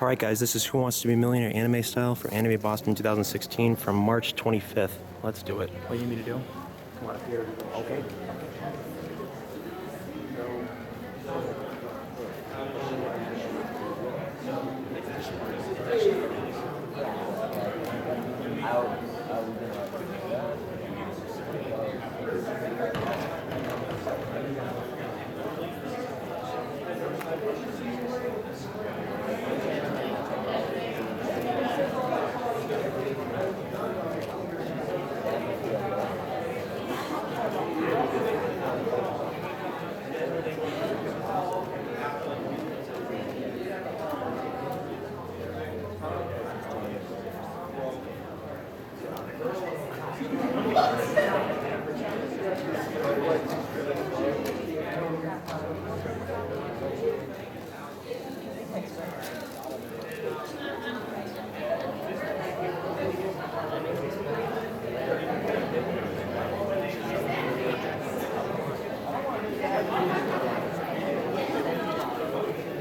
Alright guys, this is Who Wants to Be a Millionaire anime style for Anime Boston 2016 from March 25th. Let's do it. What do you need me to do? Come on up here. Okay.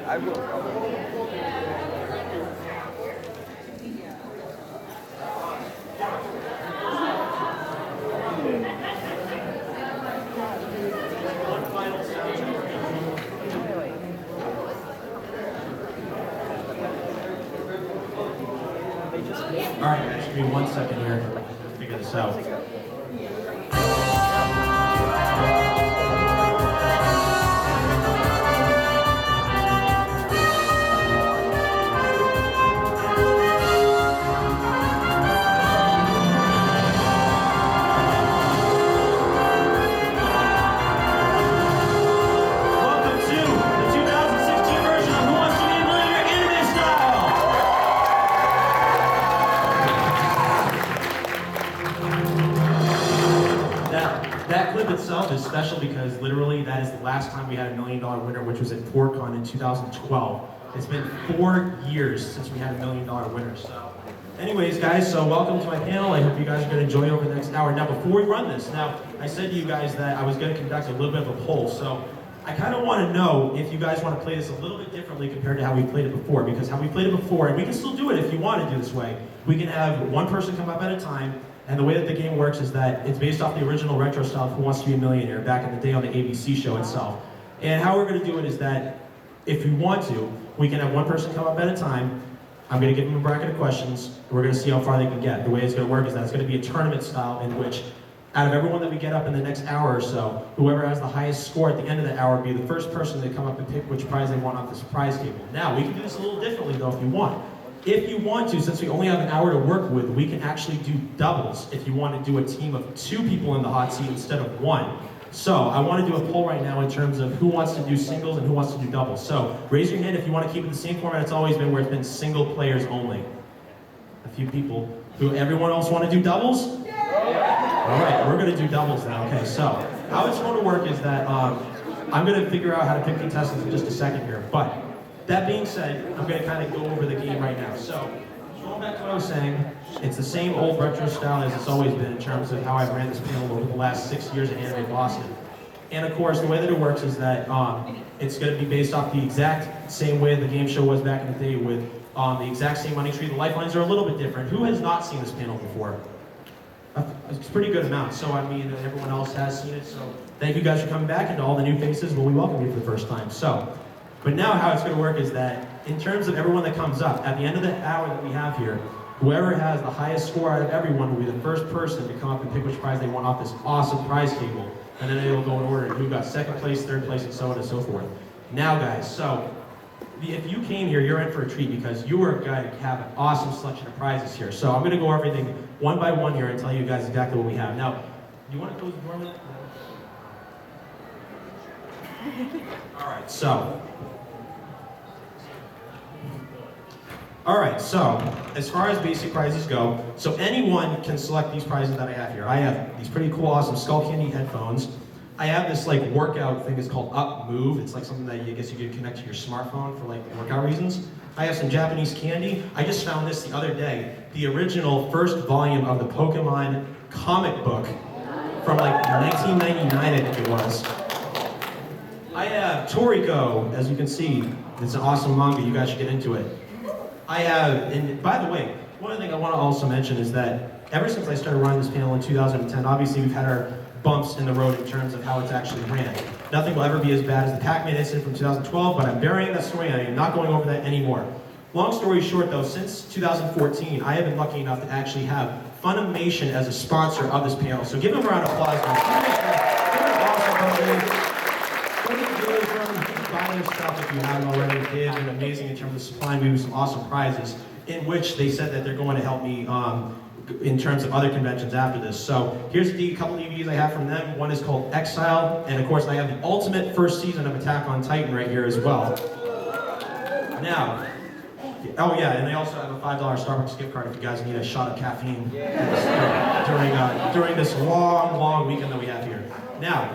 I will. All right, guys, give me 1 second here to figure this out. Welcome to the 2016 version of Who Wants to Be a Millionaire anime style. That clip itself is special because literally that is the last time we had a $1 million winner, which was at ForCon in 2012. It's been 4 years since we had a $1 million winner. So, anyways, guys, so welcome to my panel. I hope you guys are going to enjoy over the next hour. Now, before we run this, I said to you guys that I was going to conduct a little bit of a poll. So, I kind of want to know if you guys want to play this a little bit differently compared to how we played it before. Because how we played it before, and we can still do it if you want to do this way, we can have one person come up at a time. And the way that the game works is that it's based off the original retro style of Who Wants to Be a Millionaire back in the day on the ABC show itself. And how we're going to do it is that if you want to, we can have one person come up at a time. I'm going to give them a bracket of questions, and we're going to see how far they can get. The way it's going to work is that it's going to be a tournament style in which, out of everyone that we get up in the next hour or so, whoever has the highest score at the end of the hour will be the first person to come up and pick which prize they want off this prize table. Now, we can do this a little differently though if you want. If you want to, since we only have an hour to work with, we can actually do doubles if you want to do a team of 2 people in the hot seat instead of 1. So I want to do a poll right now in terms of who wants to do singles and who wants to do doubles. So raise your hand if you want to keep it the same format it's always been, where it's been single players only. A few people. Who, everyone else want to do doubles? All right, we're going to do doubles now. Okay, so how it's going to work is that I'm going to figure out how to pick contestants in just a second here, but that being said, I'm going to kind of go over the game right now. So, going back to what I was saying, it's the same old retro style as it's always been in terms of how I've ran this panel over the last 6 years at Anime Boston. And of course, the way that it works is that it's going to be based off the exact same way the game show was back in the day with the exact same money tree. The lifelines are a little bit different. Who has not seen this panel before? It's a pretty good amount, so I mean, everyone else has seen it, so thank you guys for coming back, and to all the new faces, well, we welcome you for the first time. So. But now how it's going to work is that, in terms of everyone that comes up, at the end of the hour that we have here, whoever has the highest score out of everyone will be the first person to come up and pick which prize they want off this awesome prize table. And then it'll go in order of who got second place, third place, and so on and so forth. Now guys, so, if you came here, you're in for a treat because you are going to have an awesome selection of prizes here. So I'm going to go everything one by one here and tell you guys exactly what we have. Now, you want to close the door with that? Alright, so. Alright, so, as far as basic prizes go, so anyone can select these prizes that I have here. I have these pretty cool, awesome Skull Candy headphones. I have this like workout thing, it's called Up Move. It's like something that I guess you could connect to your smartphone for like workout reasons. I have some Japanese candy. I just found this the other day. The original first volume of the Pokemon comic book from like 1999, I think it was. I have Toriko, as you can see. It's an awesome manga, you guys should get into it. I have, and by the way, one thing I want to also mention is that ever since I started running this panel in 2010, obviously we've had our bumps in the road in terms of how it's actually ran. Nothing will ever be as bad as the Pac-Man incident from 2012, but I'm burying that story and I am not going over that anymore. Long story short though, since 2014, I have been lucky enough to actually have Funimation as a sponsor of this panel. So give them a round of applause, guys. They're awesome company. Go to the dealers room, buy their stuff if you haven't already. They have been amazing in terms of supplying me with some awesome prizes, in which they said that they're going to help me in terms of other conventions after this. So here's a couple DVDs I have from them. One is called Exile, and of course I have the ultimate first season of Attack on Titan right here as well. Now, oh yeah, and they also have a $5 Starbucks gift card if you guys need a shot of caffeine during this long weekend that we have here. Now,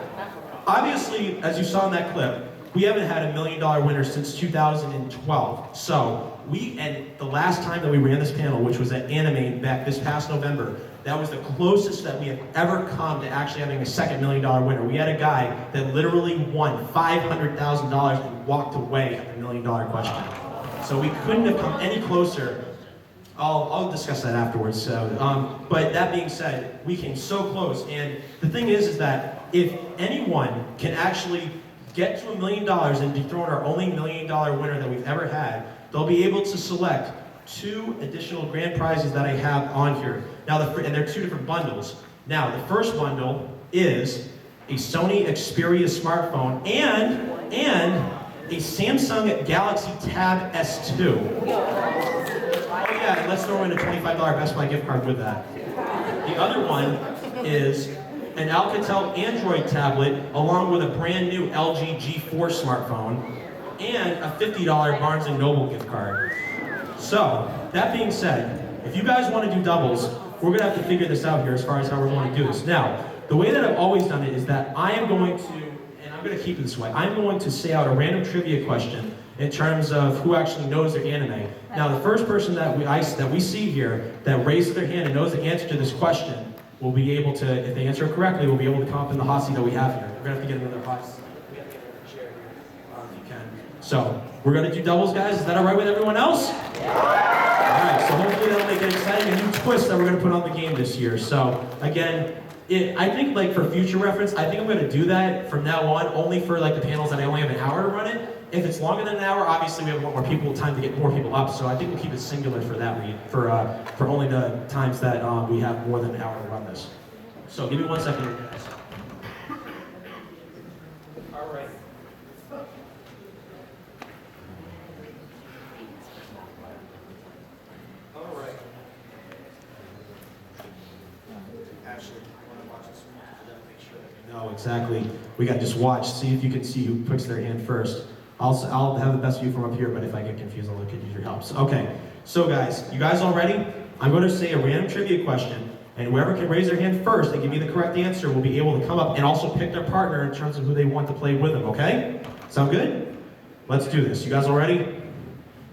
obviously, as you saw in that clip, we haven't had a $1 million winner since 2012. So and the last time that we ran this panel, which was at Anime back this past November, that was the closest that we have ever come to actually having a second $1 million winner. We had a guy that literally won $500,000 and walked away at the $1 million question. So we couldn't have come any closer. I'll discuss that afterwards. So, but that being said, we came so close. And the thing is that if anyone can actually get to $1 million and dethrone our only $1 million winner that we've ever had, they'll be able to select 2 additional grand prizes that I have on here. Now, and they're 2 different bundles. Now, the first bundle is a Sony Xperia smartphone and a Samsung Galaxy Tab S2. Oh yeah, and let's throw in a $25 Best Buy gift card with that. The other one is an Alcatel Android tablet along with a brand new LG G4 smartphone and a $50 Barnes & Noble gift card. So, that being said, if you guys want to do doubles, we're going to have to figure this out here as far as how we're going to do this. Now, the way that I've always done it is that I am going to, and I'm going to keep it this way, I'm going to say out a random trivia question in terms of who actually knows their anime. Now, the first person that we see here that raises their hand and knows the answer to this question will be able to, if they answer it correctly, will be able to come up in the hot seat that we have here. We're going to have to get another hot seat. We have to get another chair here, if you can. So, we're going to do doubles, guys. Is that all right with everyone else? Alright, so hopefully that'll make it exciting, a new twist that we're going to put on the game this year. So, again, I think like for future reference, I think I'm going to do that from now on, only for like the panels that I only have an hour to run it. If it's longer than an hour, obviously we have more people time to get more people up, so I think we'll keep it singular for that read, for only the times that we have more than an hour to run this. So give me 1 second here, guys. All right. All right. Ashley, want to watch this one? Make sure that you know exactly. We got just watch. See if you can see who puts their hand first. I'll have the best view from up here, but if I get confused, I'll could use your help. So, okay, so guys, you guys all ready? I'm going to say a random trivia question, and whoever can raise their hand first and give me the correct answer will be able to come up and also pick their partner in terms of who they want to play with them, okay? Sound good? Let's do this. You guys all ready?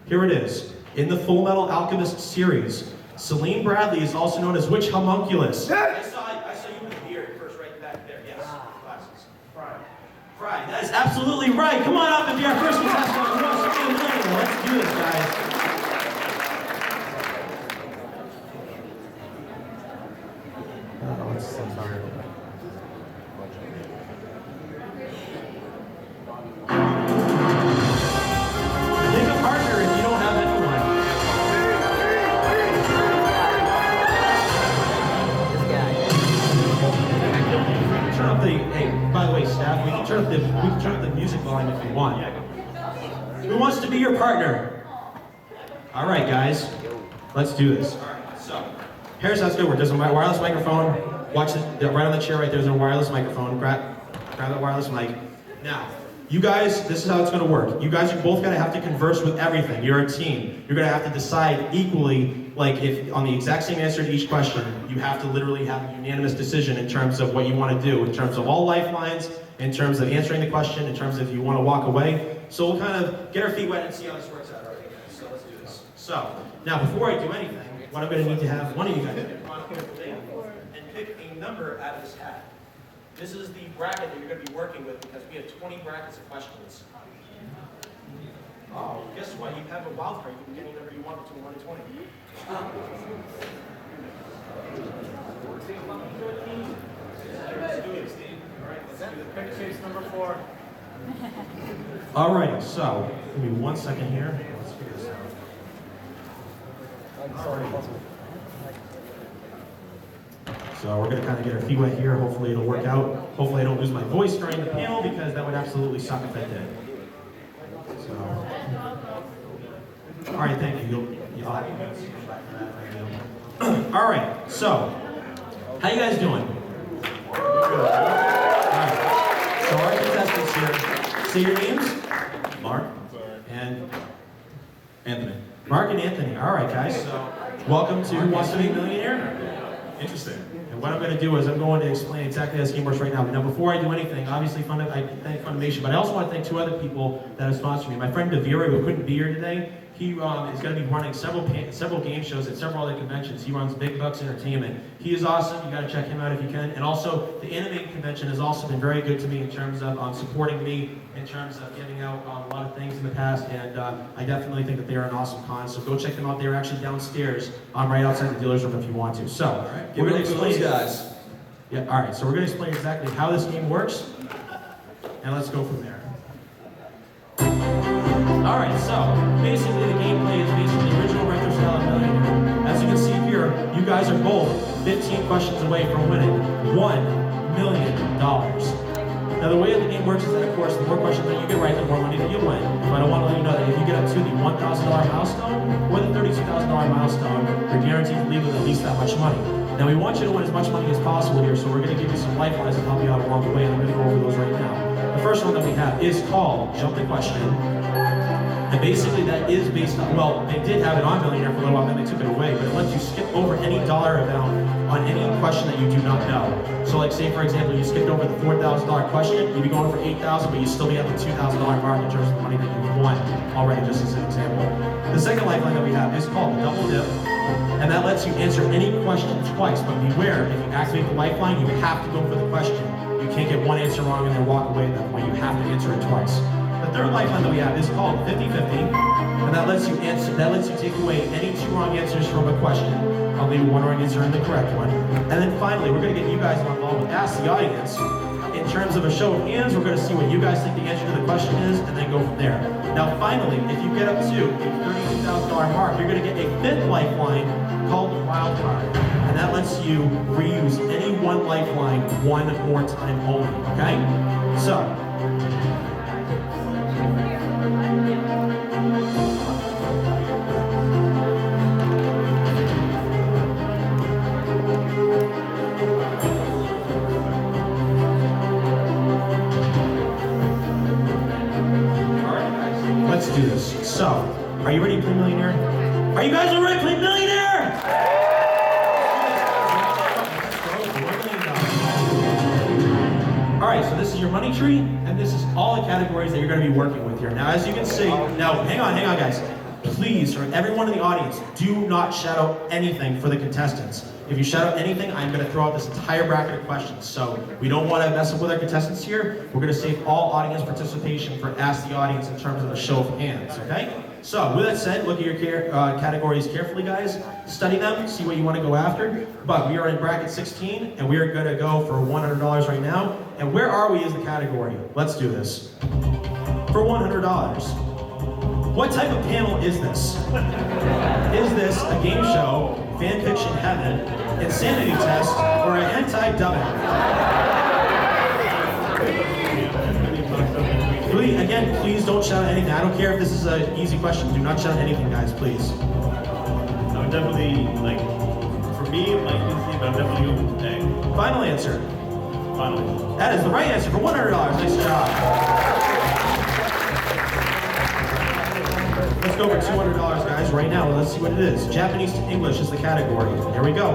Here it is. In the Full Metal Alchemist series, Celine Bradley is also known as which homunculus? I saw you with the beard first, right back there. Yes, glasses. Right, that is absolutely right. Come on up and be our first contestant on Who Wants to Be a Millionaire. Let's do this, guys. Pick a partner if you don't have anyone. Turn up the, hey, by the way, staff, we can turn up the music volume if you want. Who wants to be your partner? All right, guys, let's do this. All right, so here's how it's gonna work. There's a wireless microphone. Watch it right on the chair right there. There's a wireless microphone. Grab that wireless mic. Now, you guys, this is how it's gonna work. You guys are both gonna have to converse with everything. You're a team. You're gonna have to decide equally, like if on the exact same answer to each question, you have to literally have a unanimous decision in terms of what you want to do, in terms of all lifelines, in terms of answering the question, in terms of if you want to walk away. So we'll kind of get our feet wet and see how this works out. All right, guys, so let's do this. So, now before I do anything, what I'm going to need to have one of you guys and pick a number out of this hat. This is the bracket that you're going to be working with because we have 20 brackets of questions. Oh, guess what? You have a wild card. You can get whatever you want between 1 and 20. Case number 4. Alrighty, so give me 1 second here. Let's figure this out. So we're gonna kind of get our feet wet here. Hopefully it'll work out. Hopefully I don't lose my voice during the panel because that would absolutely suck if I did. So, all right, thank you. You'll have to all right, so how you guys doing? All right. So our contestants here, say your names. Mark and Anthony. Mark and Anthony. All right, guys. So welcome to Who Wants to Be a Millionaire? Interesting. And what I'm going to do is I'm going to explain exactly how this game works right now. Now, before I do anything, obviously I thank Funimation, but I also want to thank 2 other people that have sponsored me. My friend Devira, who couldn't be here today, he is going to be running several game shows at several other conventions. He runs Big Bucks Entertainment. He is awesome. You got to check him out if you can. And also, the anime convention has also been very good to me in terms of supporting me, in terms of giving out a lot of things in the past. And I definitely think that they are an awesome con. So go check them out. They're actually downstairs, right outside the dealer's room if you want to. So Right, we're going to explain. those guys. Yeah. All right. So we're going to explain exactly how this game works, and let's go from there. All right, so basically the gameplay is basically the original retro style of Millionaire. As you can see here, you guys are both 15 questions away from winning $1 million. Now the way the game works is that, of course, the more questions that you get right, the more money that you win. But I want to let you know that if you get up to the $1,000 milestone or the $32,000 milestone, you're guaranteed to leave with at least that much money. Now we want you to win as much money as possible here, so we're going to give you some lifelines to help you out along the way, and I'm going to go over those right now. The first one that we have is called Jump the Question. And basically that is based on, well, they did have it on Millionaire for a little while, then they took it away, but it lets you skip over any dollar amount on any question that you do not know. So like say for example, you skipped over the $4,000 question, you'd be going for $8,000, but you still be at the $2,000 mark in terms of the money that you've won already, just as an example. The second lifeline that we have is called the Double Dip, and that lets you answer any question twice, but beware, if you activate the lifeline, you have to go for the question. You can't get one answer wrong and then walk away at that point. You have to answer it twice. The third lifeline that we have is called 50-50, and that lets you take away any 2 wrong answers from a question. I'll leave 1 wrong answer and the correct one. And then finally, we're going to get you guys involved with Ask the Audience. In terms of a show of hands, we're going to see what you guys think the answer to the question is, and then go from there. Now finally, if you get up to the $32,000 mark, you're going to get a 5th lifeline called the Wild Card. And that lets you reuse any 1 lifeline 1 more time only, okay? So, let's do this. So, are you ready to play Millionaire? Are you guys all ready to play Millionaire? All right, so this is your money tree, and this is all the categories that you're going to be working with here. Now, as you can see, now hang on, guys. Please, for everyone in the audience, do not shout out anything for the contestants. If you shout out anything, I'm going to throw out this entire bracket of questions. So we don't want to mess up with our contestants here. We're going to save all audience participation for Ask the Audience in terms of a show of hands, okay? So with that said, look at your categories carefully, guys. Study them, see what you want to go after. But we are in bracket 16, and we are going to go for $100 right now. And where are we as the category? Let's do this. For $100. What type of panel is this? Is this a game show, fan fiction heaven, insanity test, or a hentai dubbing? Please don't shout anything. I don't care if this is an easy question. Do not shout anything, guys, please. I would definitely, for me, it might be but I'm definitely going with A. Final answer. Finally. That is the right answer for $100. Nice job. Let's go for $200, guys, right now. Let's see what it is. Japanese to English is the category. Here we go.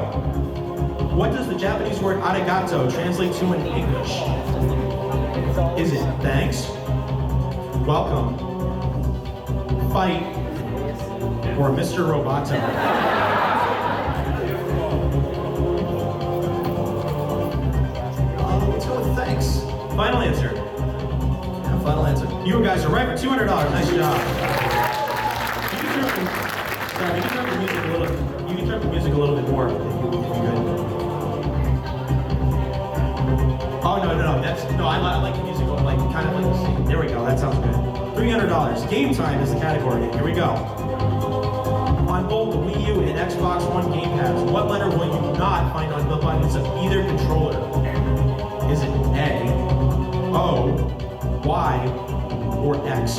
What does the Japanese word arigato translate to in English? Is it thanks, welcome, fight, or Mr. Roboto? Let's go with thanks. Final answer. Yeah, final answer. You guys are right for $200. Nice job. Sorry, you can turn the music a little. You can turn the music a little bit more if you could. Oh no! That's no. I like the music, like kind of like the scene. There we go. That sounds good. $300. Game time is the category. Here we go. On both the Wii U and Xbox One gamepads, what letter will you not find on the buttons of either controller? Is it A, O, Y, or X?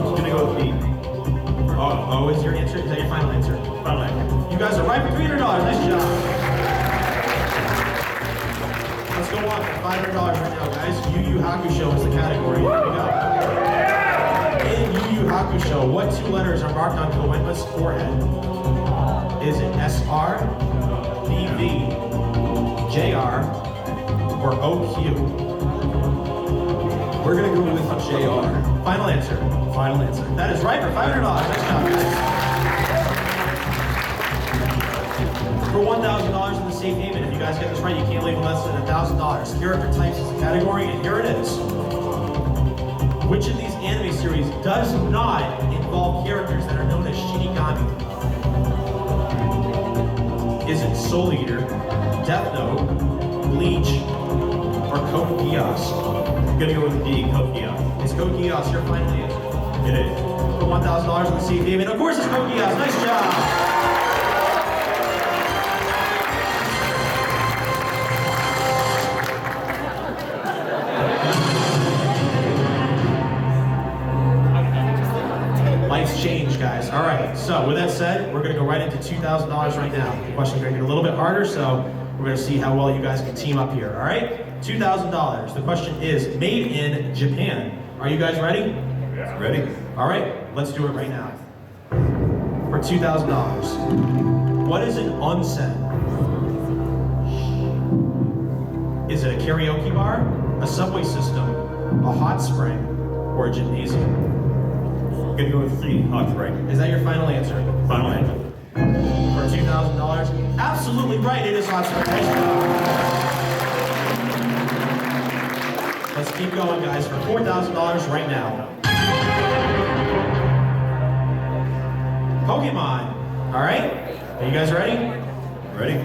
I'm gonna go with B. O is your answer? Is that your final answer? Final answer. You guys are right for $300. Nice job. Let's go on for $500 right now, guys. Yu Yu Hakusho is the category. Here we go. In Yu Yu Hakusho, what two letters are marked on Koenma's forehead? Is it SR, BV, JR, or OQ? We're gonna go with JR. Final answer. Final answer. That is right for $500. Nice job, guys. For $1,000 in the safe haven, if you guys get this right, you can't leave less than $1,000. Character types is the category, and here it is. Which of these anime series does not involve characters that are known as Shinigami? Is it Soul Eater, Death Note, Bleach, or Code Geass? I'm gonna go with D, Code Geass. Is Code Geass your final answer? It is. For $1,000 in the safe haven, of course it's Code Geass. Nice job. Life's changed, guys. All right, so with that said, we're gonna go right into $2,000 right now. The questions are gonna get a little bit harder, so we're gonna see how well you guys can team up here, all right? $2,000. The question is, made in Japan. Are you guys ready? Yeah. Ready? All right, let's do it right now. For $2,000. What is an onsen? Is it a karaoke bar, a subway system, a hot spring, or a gymnasium? I'm gonna go with C, Hot Spring. Is that your final answer? Final answer. For $2,000? Absolutely right, it is hot spring. Nice job. Let's keep going, guys, for $4,000 right now. Pokemon. All right? Are you guys ready? Ready?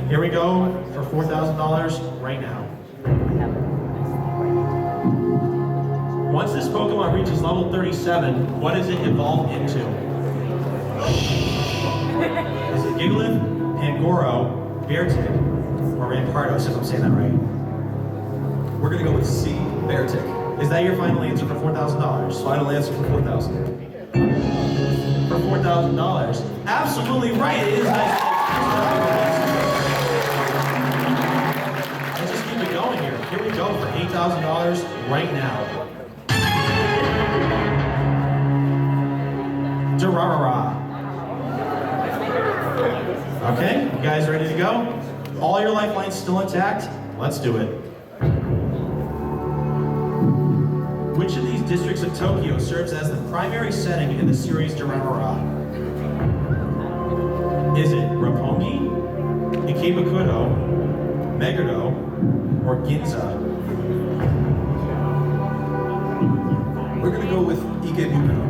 Here we go for $4,000 right now. Once this Pokemon reaches level 37, what does it evolve into? Is it Gigalith, Pangoro, Beartic, or Rampardos, if I'm saying that right? We're gonna go with C, Beartic. Is that your final answer for $4,000? Final answer for 4,000. For $4,000. Absolutely right, it is nice. Let's just keep it going here. Here we go for $8,000 right now. Durarara. Okay, you guys ready to go? All your lifelines still intact? Let's do it. Which of these districts of Tokyo serves as the primary setting in the series Durarara? Is it Roppongi, Ikebukuro, Meguro, or Ginza? We're gonna go with Ikebukuro.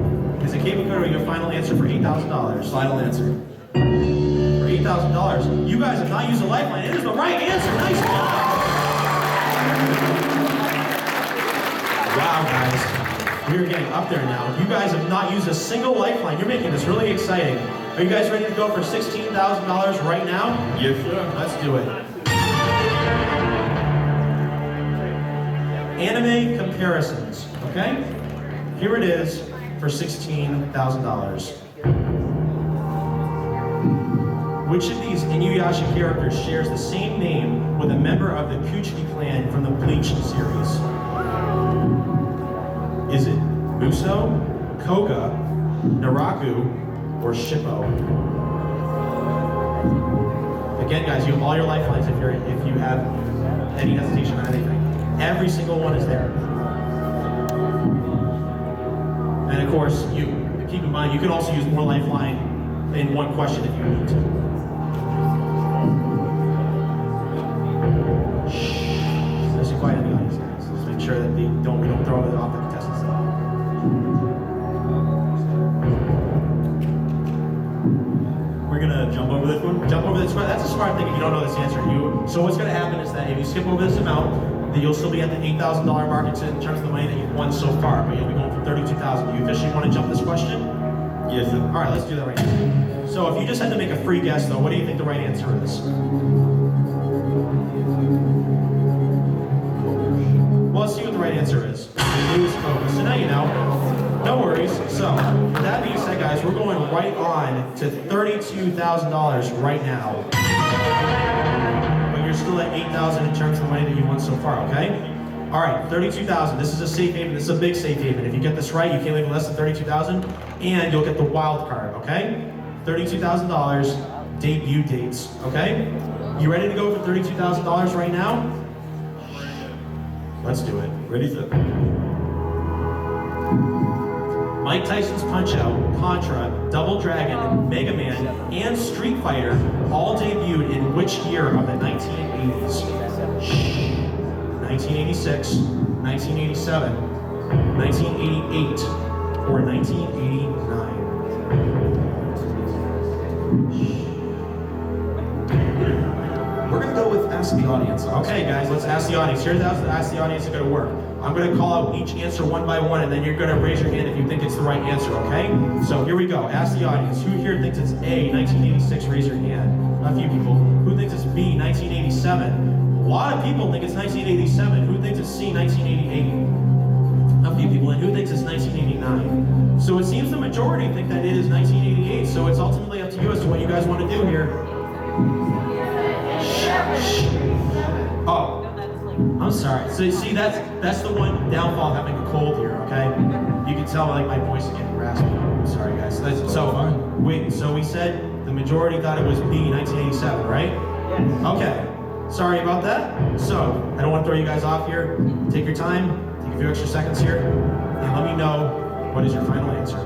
Is Ikebukuro your final answer for $8,000? Final answer. For $8,000, you guys have not used a lifeline. It is the right answer. Nice job. Wow, guys. We are getting up there now. You guys have not used a single lifeline. You're making this really exciting. Are you guys ready to go for $16,000 right now? Yes, sir. Let's do it. Anime comparisons, okay? Here it is for $16,000. Which of these Inuyasha characters shares the same name with a member of the Kuchiki clan from the Bleach series? Is it Muso, Koga, Naraku, or Shippo? Again, guys, you have all your lifelines if you have any hesitation on anything. Every single one is there. And of course, you keep in mind you can also use more lifeline in one question if you need to. Shh. Nice and quiet in the audience, guys. Let's make sure that we don't throw it off the contestants. smart thing if you don't know this answer. So what's going to happen is that if you skip over this amount, then you'll still be at the $8,000 mark in terms of the money that you've won so far, but you'll be going for $32,000. Do you officially want to jump this question? Yes, sir. All right, let's do that right now. So if you just had to make a free guess, though, what do you think the right answer is? Well, let's see what the right answer is. Lose focus. So now you know. No worries. So, with that being said, guys, we're going right on to $32,000 right now. But you're still at $8,000 in terms of the money that you won so far, okay? All right, $32,000. This is a safe haven. This is a big safe haven. If you get this right, you can't leave less than $32,000, and you'll get the wild card, okay? $32,000 debut dates, okay? You ready to go for $32,000 right now? Let's do it. Ready, sir. Mike Tyson's Punch-Out, Contra, Double Dragon, Mega Man, and Street Fighter all debuted in which year of the 1980s? 1986, 1987, 1988, or 1989? We're gonna go with ask the audience. Okay, guys, let's ask the audience. Here's how ask the audience is going to work. I'm going to call out each answer one by one, and then you're going to raise your hand if you think it's the right answer, okay? So here we go. Ask the audience. Who here thinks it's A, 1986? Raise your hand. A few people. Who thinks it's B, 1987? A lot of people think it's 1987. Who thinks it's C, 1988? A few people. And who thinks it's 1989? So it seems the majority think that it is 1988, so it's ultimately up to you as to what you guys want to do here. Oh, I'm sorry. So see, that's the one downfall of having a cold here. Okay, you can tell like my voice is getting raspy. I'm sorry, guys. So we said the majority thought it was B, 1987, right? Yes. Okay. Sorry about that. So I don't want to throw you guys off here. Take your time. Take a few extra seconds here, and let me know what is your final answer.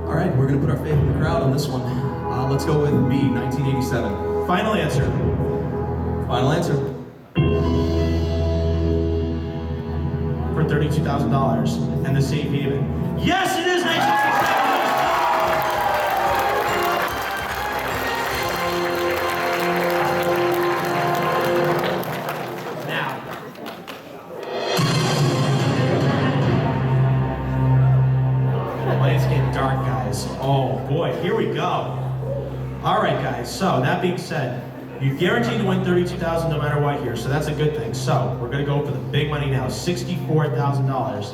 All right, we're gonna put our faith in the crowd on this one. Let's go with B, 1987. Final answer. Final answer. For $32,000 and the safe haven. Yes, it is 1987. Now. It's getting dark, guys. Oh boy, here we go. All right, guys, so that being said, you're guaranteed to win $32,000 no matter what here, so that's a good thing. So we're gonna go for the big money now, $64,000.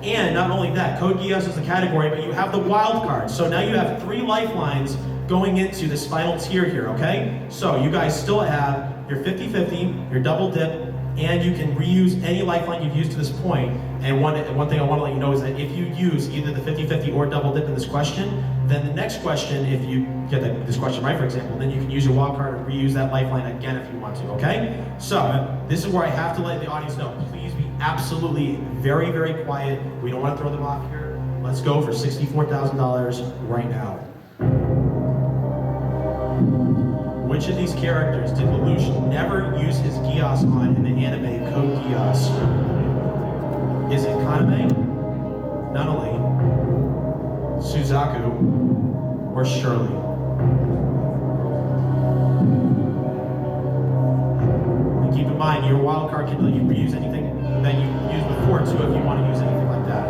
And not only that, Code Geass is the category, but you have the wild card. So now you have 3 lifelines going into this final tier here, okay? So you guys still have your 50-50, your double dip, and you can reuse any lifeline you've used to this point. And one thing I want to let you know is that if you use either the 50-50 or double dip in this question, then the next question, if you get this question right, for example, then you can use your wild card and reuse that lifeline again if you want to, okay? So this is where I have to let the audience know, please be absolutely very, very quiet. We don't want to throw them off here. Let's go for $64,000 right now. Which of these characters did Lelouch never use his Geass on in the anime Code Geass? Is it Kaname, Nunnally, Suzaku, or Shirley? And keep in mind, your wild card can let you reuse anything that you used before too if you want to use anything like that.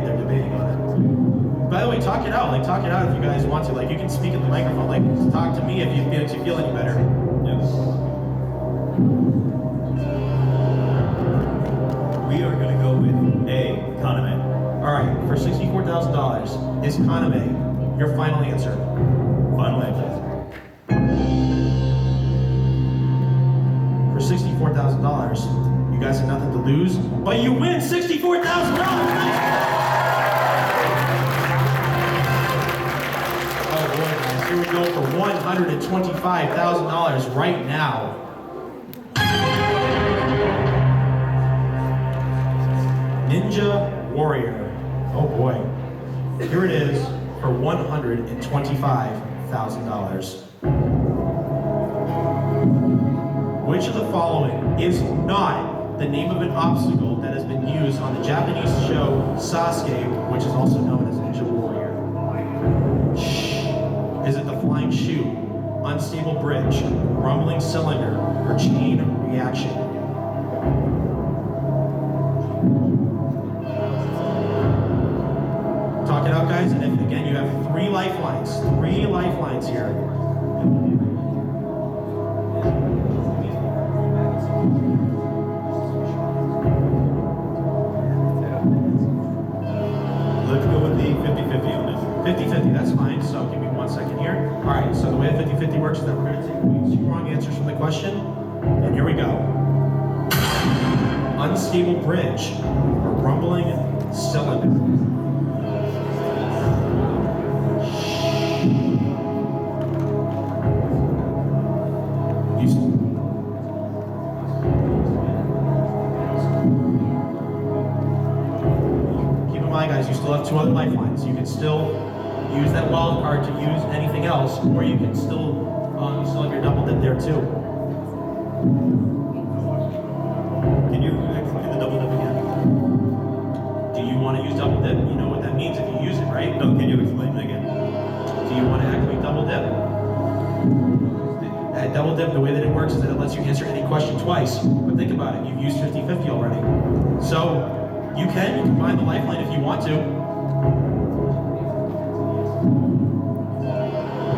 They're debating on it. By the way, talk it out. Like, talk it out if you guys want to. Like, you can speak in the microphone. Like, talk to me if you makes you feel any better. Yes. We are going to go with A, Kaname. All right, for $64,000, is Kaname your final answer? Final answer. For $64,000, you guys have nothing to lose, but you win $64,000! Oh boy, guys, here we go for $125,000 right now. Ninja Warrior. Oh boy. Here it is for $125,000. Which of the following is not the name of an obstacle that has been used on the Japanese show Sasuke, which is also known as Ninja Warrior? Shh. Is it the flying shoe, unstable bridge, rumbling cylinder, or chain reaction? Talk it out, guys, and if, again, you have 3 lifelines. 3 lifelines here. Let's go with the 50-50 on this. 50-50, that's fine, so give me 1 second here. All right, so the way the 50-50 works is that we're gonna take 2 wrong answers from the question, and here we go. Unstable bridge, or rumbling cylinder. Keep in mind, guys, you still have 2 other lifelines. You can still use that wild card to use anything else, or you can still have your double dip there too. Can you explain the double dip again? Do you want to use double dip? You know what that means if you use it, right? No, can you explain it again? Do you want to activate double dip? That double dip, the way that it works is that it lets you answer any question twice. But think about it, you've used 50-50 already. So you can combine the lifeline if you want to.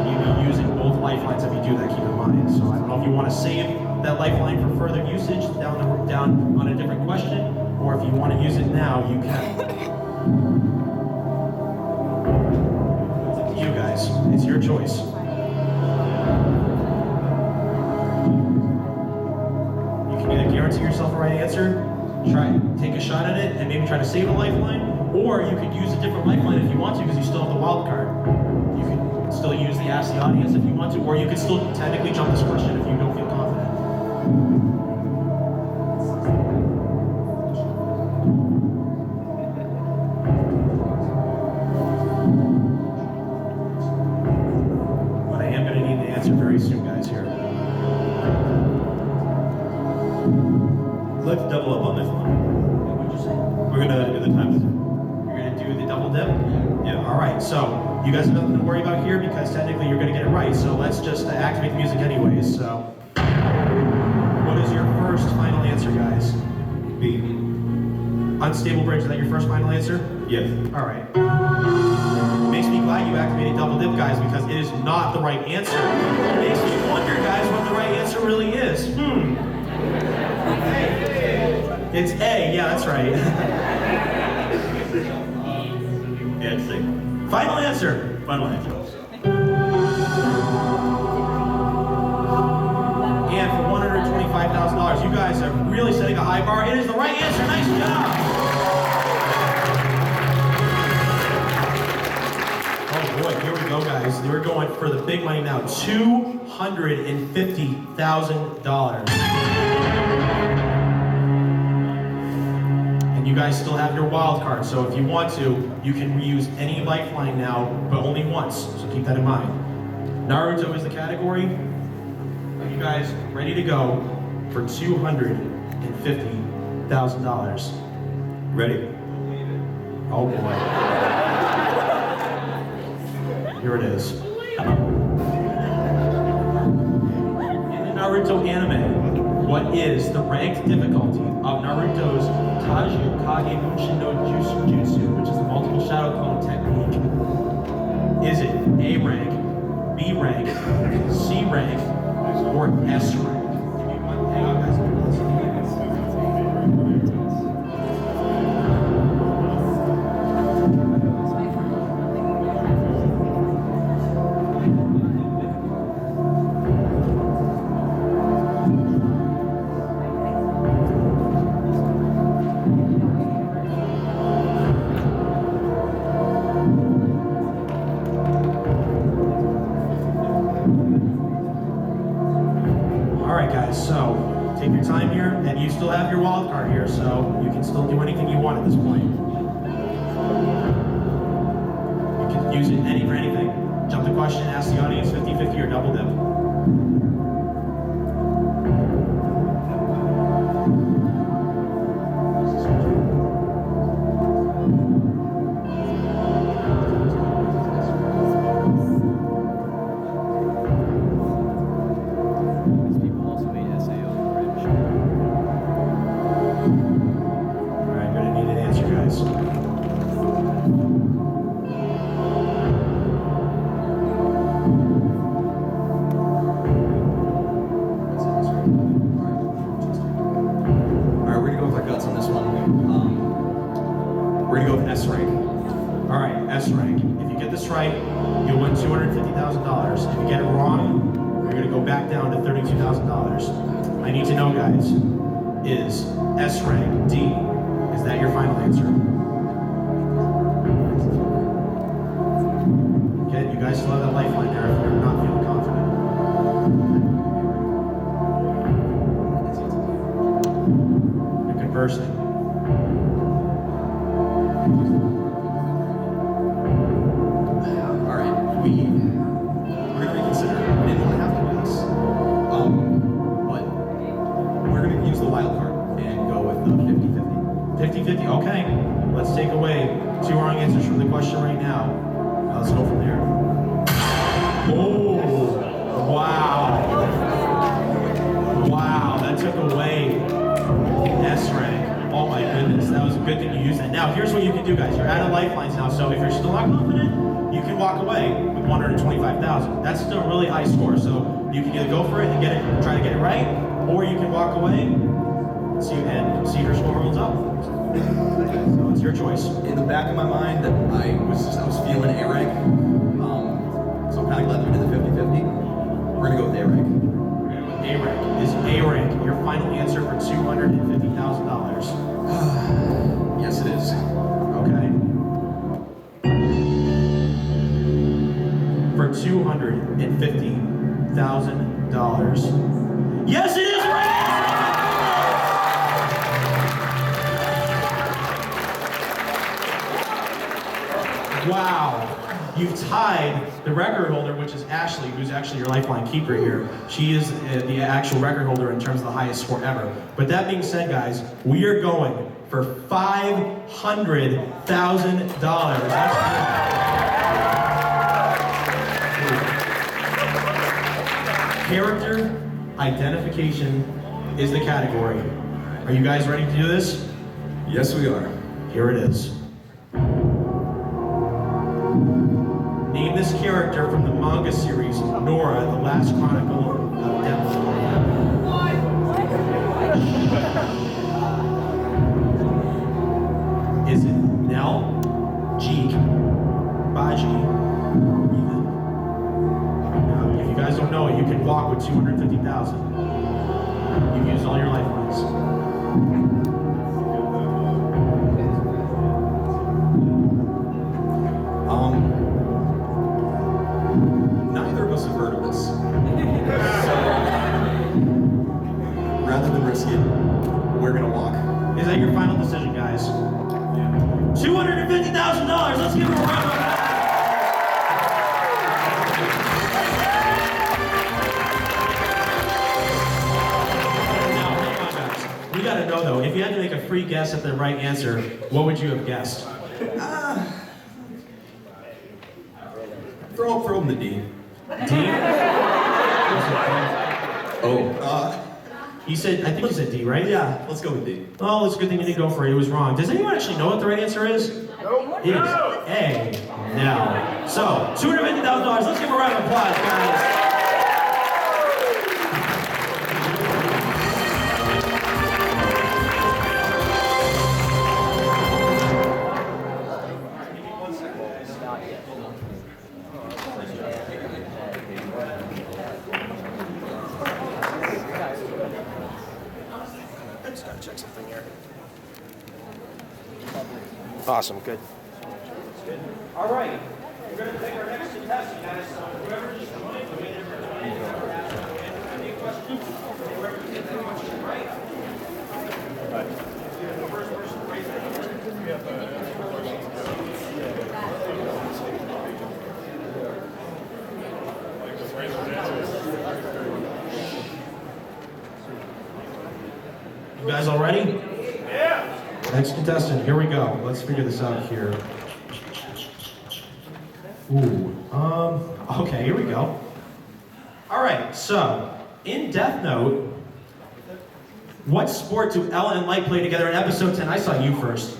You'd be using both lifelines if you do that, keep in mind. So I don't know if you want to save that lifeline for further usage down on a different question, or if you want to use it now, you can. It's up to you guys. It's your choice. You can either guarantee yourself a right answer, take a shot at it, and maybe try to save a lifeline, or you could use a different lifeline if you want to, because you still have the wild card. You could still use the Ask the Audience if you want to, or you could still technically jump this question if you don't feel confident. But I am going to need the answer very soon, guys, here. Let's double up on this one. What'd you say? We're gonna do the times. You're going to do the double dip? Yeah. All right, so you guys have nothing to worry about here because technically you're going to get it right. So let's just activate the music anyways. So what is your first final answer, guys? B. Unstable bridge, is that your first final answer? Yes. All right. Makes me glad you activated double dip, guys, because it is not the right answer. It makes me wonder, guys, what the right answer really is. It's A, yeah, that's right. Yeah, it's C. Final answer. Final answer. And for $125,000, you guys are really setting a high bar. It is the right answer. Nice job. Oh boy, here we go, guys. We're going for the big money now. $250,000. And you guys still have your wild card, so if you want to, you can reuse any lifeline now, but only once, so keep that in mind. Naruto is the category. Are you guys ready to go for $250,000? Ready? Oh boy. Here it is. In the Naruto anime, what is the ranked difficulty of Naruto's Kaju Kage Munshin no Jutsu, which is the multiple shadow clone technique? Is it A rank, B rank, C rank, or S rank? Hang on, guys. So, take your time here, and you still have your wild card here, so you can still do anything you want at this point. You can use it for anything. Jump the question, ask the audience 50-50 or double dip. Right, you'll win $250,000. If you get it wrong, you're going to go back down to $32,000. I need to know, guys, is S rank D? Is that your final answer? Okay, you guys still have that lifeline there if you're not feeling confident. You're conversing. We're going to reconsider. We didn't really have to do this. But we're going to use the wild card and go with the 50-50. 50-50, okay. Let's take away 2 wrong answers from the question right now. Let's go from there. Oh, wow. Wow, that took away S rank. Oh my goodness, that was a good thing you used that. Now, here's what you can do, guys. You're out of lifelines now, so if you're still not confident, you can walk away with 125,000. That's still a really high score, so you can either go for it and get it, try to get it right, or you can walk away and see if your score holds up. So it's your choice. In the back of my mind, I was feeling A rank, so I'm kind of glad that we did the 50-50. We're gonna go with A rank. A rank is A rank. Your final answer for $250,000. Yes, it is. Okay. For $250,000. Yes, it is right! Wow. You've tied the record holder, which is Ashley, who's actually your lifeline keeper here. She is the actual record holder in terms of the highest score ever. But that being said, guys, we are going for $500,000. That's Character identification is the category. Are you guys ready to do this? Yes, we are. Here it is. Name this character from the manga series Nora, the Last Chronicle of Death. Is it Nell, Jeek, Baji, Ethan? Now, if you guys don't know it, you can walk with $250,000. You've used all your lifelines. Neither of us have heard of this. So, rather than risk it, we're gonna walk. Is that your final decision, guys? $250,000. Let's give him a round of applause. Now, hang on, guys. We gotta know though. If you had to make a free guess at the right answer, what would you have guessed? Throw him the D. D? Oh. You said, I think you said D, right? Yeah, let's go with D. Oh, it's a good thing you didn't go for it. It was wrong. Does anyone actually know what the right answer is? Nope. It is A. No. So, $250,000. Let's give him a round of applause, guys. Just gotta check something here. Awesome, good. All right, we're gonna take our next contestant, guys. So whoever just joined, the way they're doing it, any questions? Whoever can get their question right. The first person to raise their hand. You guys all ready? Yeah. Next contestant, here we go. Let's figure this out here. Ooh, okay, here we go. All right, so, in Death Note, what sport do Ella and Light play together in episode 10? I saw you first.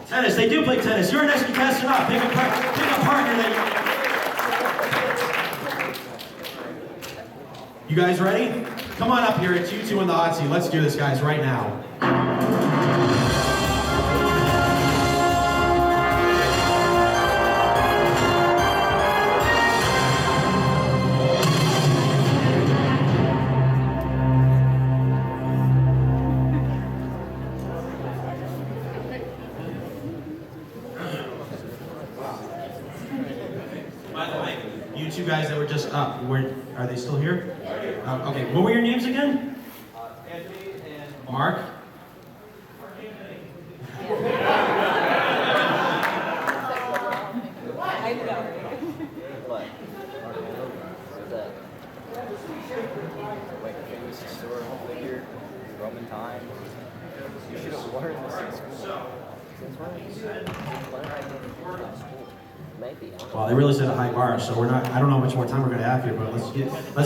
Tennis, they do play tennis. You're next contestant up. Pick a partner that you guys ready? Come on up here, it's you two in the hot seat. Let's do this, guys, right now. By the way, you two guys that were just up, are they still here? Okay, what were your names again? Anthony and Mark. Famous historical figure, Roman times. You should have learned this in school. Maybe. Well, they really set a high bar, so I don't know how much more time we're going to have here, but let's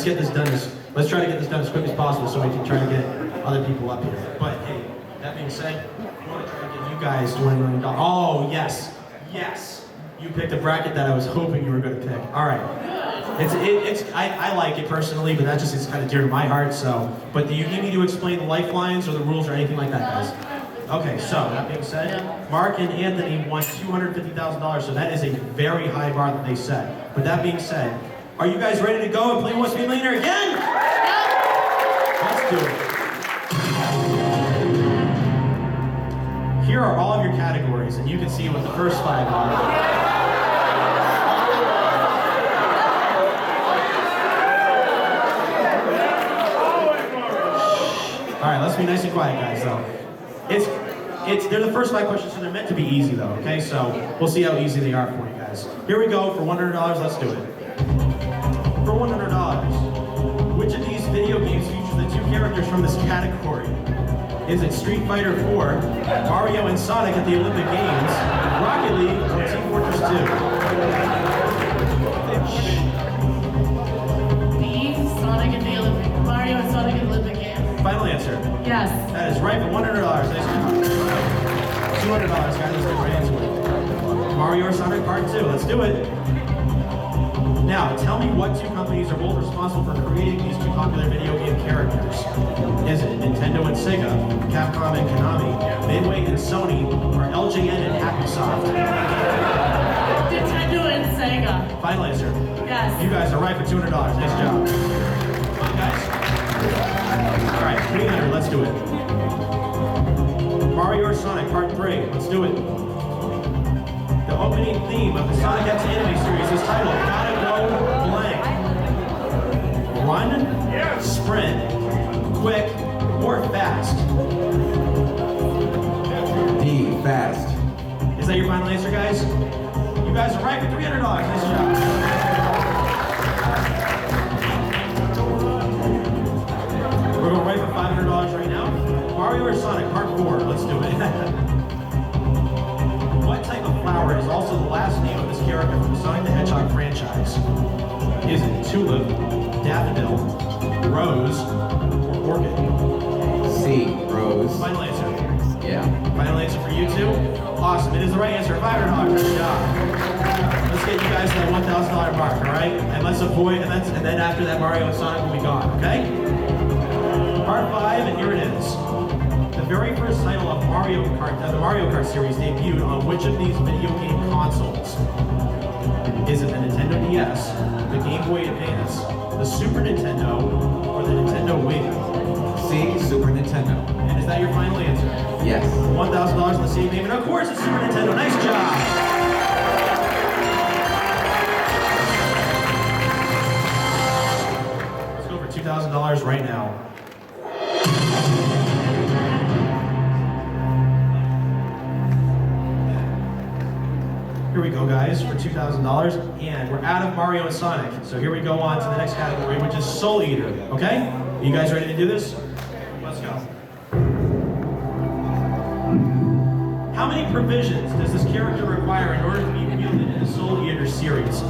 get this done. Let's try to get this done as quick as possible so we can try to get other people up here. But hey, that being said, I want to try to get you guys $20 million. Oh yes, yes. You picked a bracket that I was hoping you were going to pick. All right. I like it personally, but that just is kind of dear to my heart. So, but do you need me to explain the lifelines or the rules or anything like that, guys? Okay, so that being said, Mark and Anthony won $250,000, so that is a very high bar that they set. But that being said, are you guys ready to go and play Who Wants to Be a Millionaire again? Let's do it. Here are all of your categories, and you can see what the first 5 are. All right, let's be nice and quiet, guys, though. They're the first 5 questions, so they're meant to be easy, though, okay? So we'll see how easy they are for you guys. Here we go, for $100, let's do it. For $100, which of these video games features the 2 characters from this category? Is it Street Fighter 4, Mario and Sonic at the Olympic Games, Rocket League, or Team Fortress 2? Sonic at the Olympic, Mario and Sonic at the Olympic Games. Final answer. Yes. That is right for $100. Nice job. $200, guys. Let's get right into it. Mario or Sonic Part 2. Let's do it. Now, tell me what 2 companies are both responsible for creating these 2 popular video game characters. Is it Nintendo and Sega, Capcom and Konami, Midway and Sony, or LJN and Happysoft? Nintendo and Sega. Final answer. Yes. You guys are right for $200. Nice job. Come on, guys. All right, 300. Let's do it. Mario or Sonic Part 3. Let's do it. The opening theme of the Sonic X anime series is titled Gotta Go Blank. Run, sprint, quick, or fast? D, fast. Is that your final answer, guys? You guys are right for $300. Nice job. We're going right for $500 right now. Mario or Sonic Part 4. Let's do it. What type of flower is also the last name of this character from the Sonic the Hedgehog franchise? Is it tulip, daffodil, rose, or orchid? C, rose. Final answer. Yeah. Final answer for you two? Awesome. It is the right answer. $500. Good job. Let's get you guys to that $1,000 mark, all right? And let's avoid, and then after that, Mario and Sonic will be gone, okay? Part 5, and here it is. The very first title of Mario Kart, the Mario Kart series debuted on which of these video game consoles? Is it the Nintendo DS, the Game Boy Advance, the Super Nintendo, or the Nintendo Wii? C, Super Nintendo. And is that your final answer? Yes. $1,000 in the same name, and of course it's Super Nintendo. Nice job! Let's go for $2,000 right now. Here we go, guys, for $2,000, and we're out of Mario and Sonic. So here we go on to the next category, which is Soul Eater. Okay? Are you guys ready to do this? Let's go. How many provisions does this character require in order to be wielded in the Soul Eater series?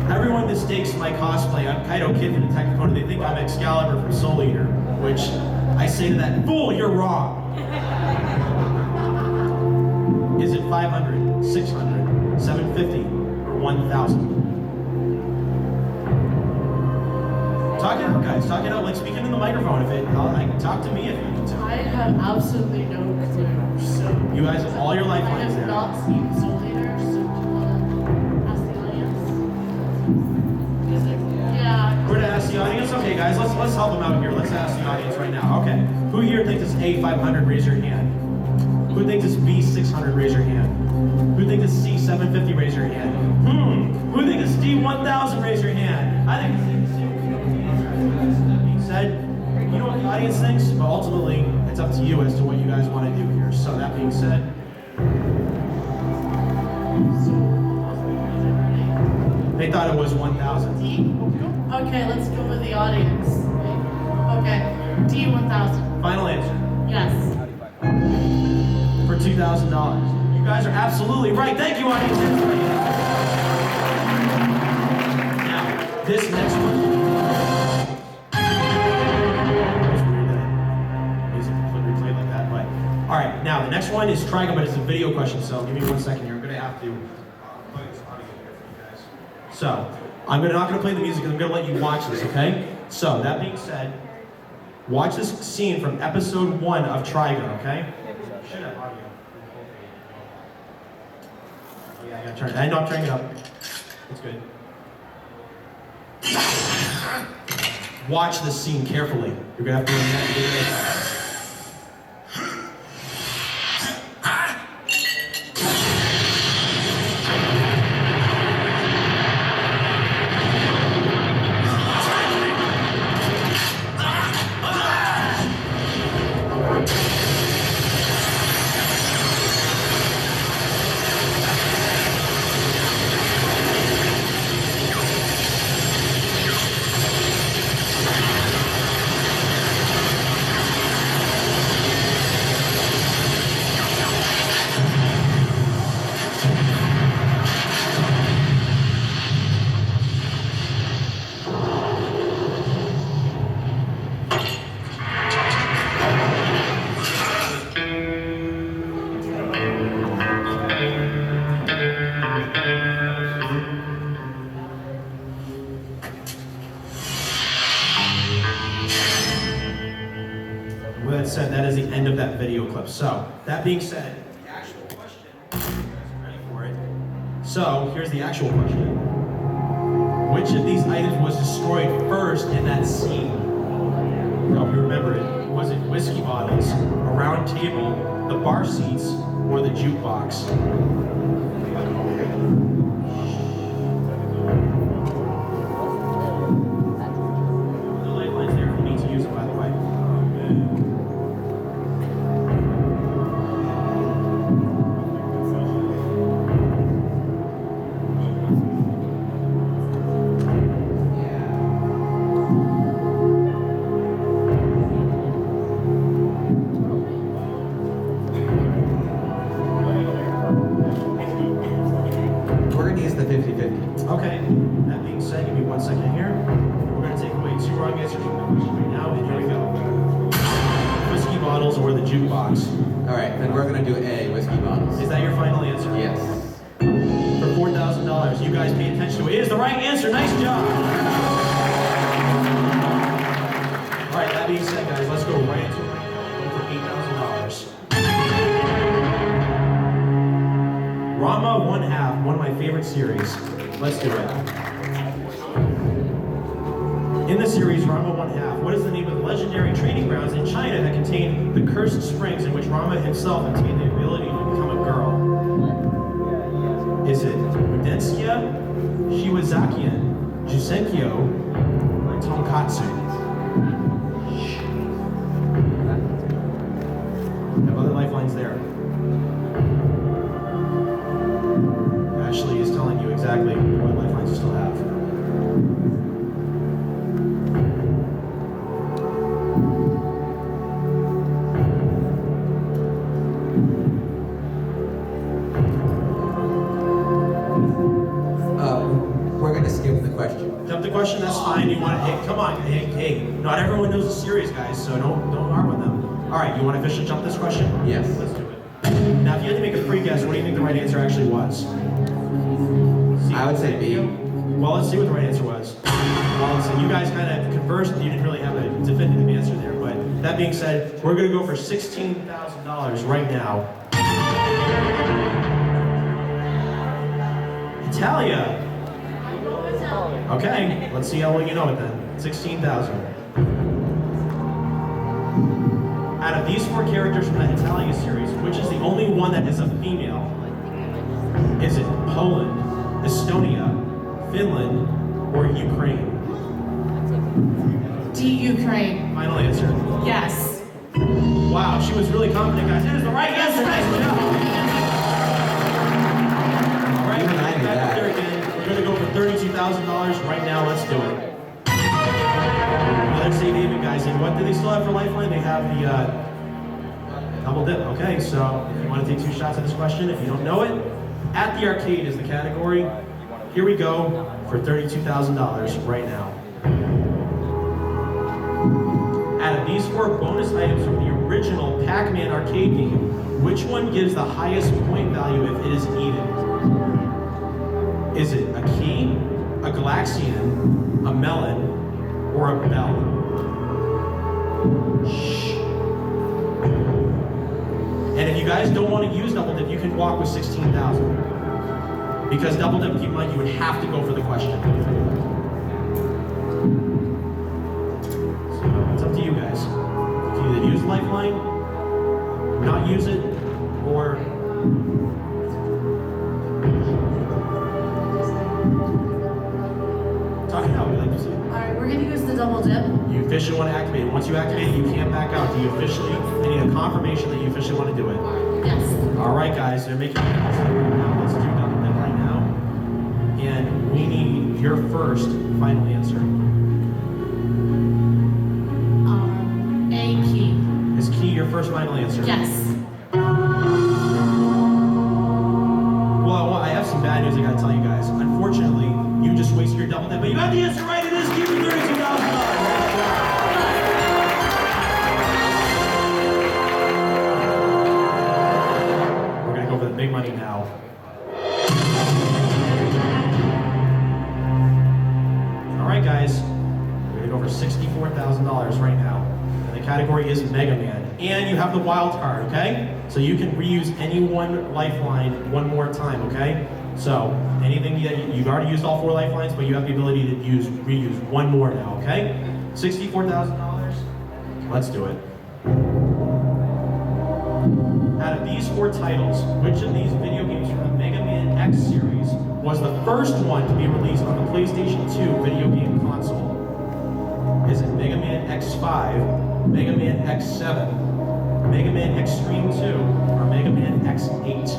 Everyone mistakes my cosplay. I'm Kaido Kid from Detective Conan. They think I'm Excalibur from Soul Eater, which I say to that, fool, you're wrong. Is it 500, 600, 750, or 1,000? Talk it out, guys. Talk it out. Like, speak into the microphone. Talk to me if you need to. I have absolutely no clue. So You guys have all your I lifelines have there. not seen Soul Eater, so do you want to ask the audience? Is it? Yeah. We're gonna ask the audience. Okay, guys, let's help them out here. Let's ask the audience right now. Okay, who here thinks it's A500? Raise your hand. Who thinks it's B600? Raise your hand. Who thinks it's C750? Raise your hand. Who thinks it's D1000? Raise your hand. I think it's that being said, you know what the audience thinks, but ultimately it's up to you as to what you guys want to do here. So that being said, they thought it was 1,000. Okay, let's go with the audience. Okay, D1000. Final answer. Yes. For $2,000. You guys are absolutely right. Thank you, audience. Now, this next one. Music like that, but all right. Now the next one is Trigon, but it's a video question. So give me 1 second here. I'm gonna have to plug this audio here for you guys. So I'm not gonna play the music. I'm gonna let you watch this. Okay. So that being said, watch this scene from episode 1 of Trigon. Okay. Should have audio. Oh, yeah, I gotta turn it. I know I'm turning it up. It's good. Watch this scene carefully. You're gonna have to remember. With that said, that is the end of that video clip. So, that being said, the actual question, you guys are ready for it. So, here's the actual question. Which of these items was destroyed first in that scene? I hope you remember it. Was it whiskey bottles, a round table, the bar seats, or the jukebox? The lifeline's there if you need to use it, by the way. We're gonna use the 50-50. Okay, that being said, give me 1 second here. We're going to take away 2 wrong answers from the question right now, and here we go. Whiskey bottles or the jukebox? All right, then we're gonna do A, whiskey bottles. Is that your final answer? Yes. For $4,000, you guys pay attention to it. It is the right answer. Nice job. All right, that being said, guys, let's go right into it. For $8,000. Rama 1/2, one of my favorite series. Let's do it. In the series Rama 1/2, what is the name of the legendary training grounds in China that contain the cursed springs in which Rama himself obtained the ability to become a girl? Is it Udenskia, Shiwazakian, Jusenkyo, or Tonkatsu? Have other lifelines there. Ashley is telling you exactly what lifelines you still have. come on. Hey, not everyone knows the series, guys, so don't harm with them. All right, you want to officially jump this question? Yes. Let's do it. Now, if you had to make a free guess, what do you think the right answer actually was? I would say B. Well, let's see what the right answer was. Well, so you guys kind of conversed, and you didn't really have a definitive answer there. But that being said, we're going to go for $16,000 right now. Italia. Okay, let's see how well you know it then. 16,000. Out of these 4 characters from the Italia series, which is the only one that is a female? Is it Poland, Estonia, Finland, or Ukraine? D, Ukraine. Final answer. Yes. Wow, she was really confident, guys. It is the right answer. Nice job. All right, Even I knew back up that. there again. We're going to go for $32,000 right now. Let's do it. Another save even, guys. And what do they still have for lifeline? They have the double dip. Okay, so if you want to take 2 shots at this question, if you don't know it, at the arcade is the category. Here we go for $32,000 right now. Out of these 4 bonus items from the original Pac-Man arcade game, which one gives the highest point value if it is needed? Is it a key, a Galaxian, a melon, or a bell? Shh. And if you guys don't want to use double dip, you can walk with 16,000. Because double dip, keep in mind, you would have to go for the question. So it's up to you guys. You can either use lifeline, not use it, or talk it out. We like to see it. Alright, we're gonna use the double dip. You officially want to activate it. Once you activate it, you can't back out. Do you officially? I need a confirmation that you officially want to do it. Yes. All right, guys, they're making it right now. Let's do double dip right now. And we need your first final answer. A, key. Is key your first final answer? Yes. Well, I have some bad news I gotta tell you guys. Unfortunately, you just wasted your double dip, but you got the answer right. It is key for $32,000. We're gonna go for the big money now. All right, guys, we're gonna go for $64,000 right now. And the category is Mega Man. And you have the wild card, okay? So you can reuse any one lifeline one more time, okay? So anything that you've already used all 4 lifelines, but you have the ability to reuse one more now, okay? $64,000. Let's do it. Out of these 4 titles, which of these video games from the Mega Man X series was the first one to be released on the PlayStation 2 video game console? Is it Mega Man X5, Mega Man X7, Mega Man Extreme 2, or Mega Man X8?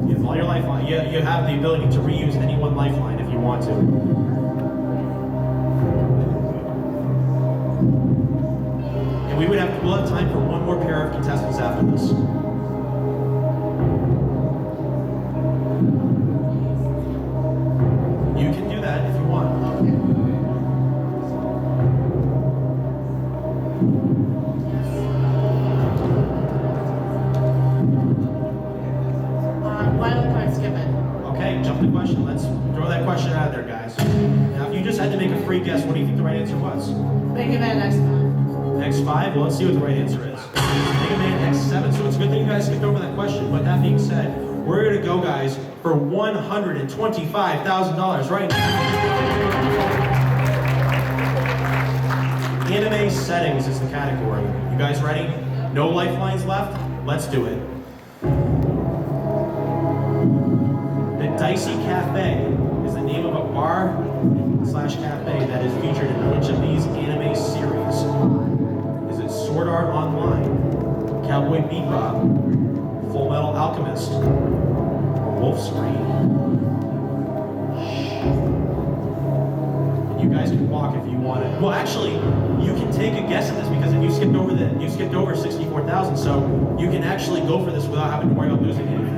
You have all your lifeline. You have the ability to reuse any one lifeline if you want to. And we'll have time for one more pair of contestants after this. You can do that if you want. Wild card's given. Okay, jump the question. Let's throw that question out there, guys. Now, if you just had to make a free guess, what do you think the right answer was? Mega Man X5. X5? Well, let's see what the right answer is. Mega Man X7. So it's a good thing you guys skipped over that question. But that being said, we're going to go, guys, for $125,000 right now. Anime settings is the category. You guys ready? No lifelines left? Let's do it. The Dicey Cafe is the name of a bar/cafe that is featured in which of these anime series? Is it Sword Art Online, Cowboy Bebop, Full Metal Alchemist, or Wolf's Rain? You guys can walk if you want it. Well, actually, you can take a guess at this because if you skipped over 64,000, so you can actually go for this without having to worry about losing anything.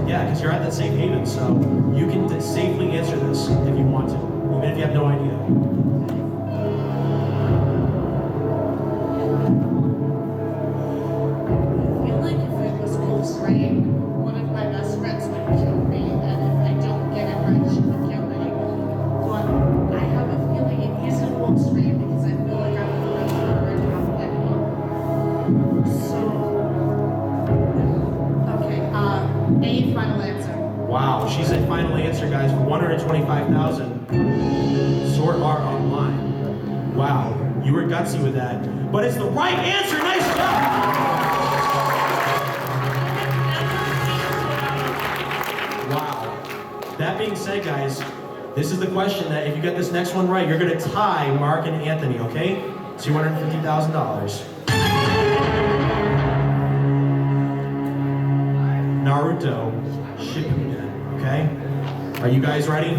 Yeah, because you're at that safe haven, so you can safely answer this if you want to, even if you have no idea. I feel like if it was close range, one of my best friends would kill me, and if I don't get it right, she would kill me. But I have a feeling it isn't close range because I feel like I would remember and have that one. So, okay, A, final answer. Wow, she said final answer, guys, for 125,000. Sword Art Online. Wow, you were gutsy with that. But it's the right answer, nice job! Wow. That being said, guys, this is the question that if you get this next one right, you're gonna tie Mark and Anthony, okay? $250,000. Naruto Shippuden, okay? Are you guys ready?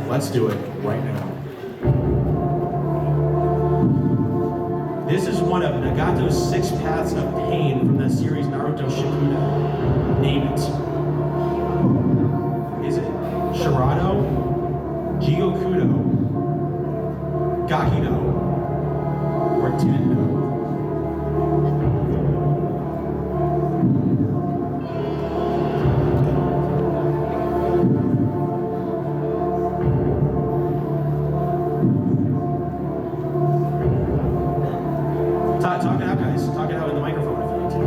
Let's do it right now. This is one of Nagato's 6 paths of pain from the series Naruto Shippuden. Name it. Is it Shirado, Jigokudo, Gakido, or Tendo? Talk it out, guys. Talk it out in the microphone if you need to.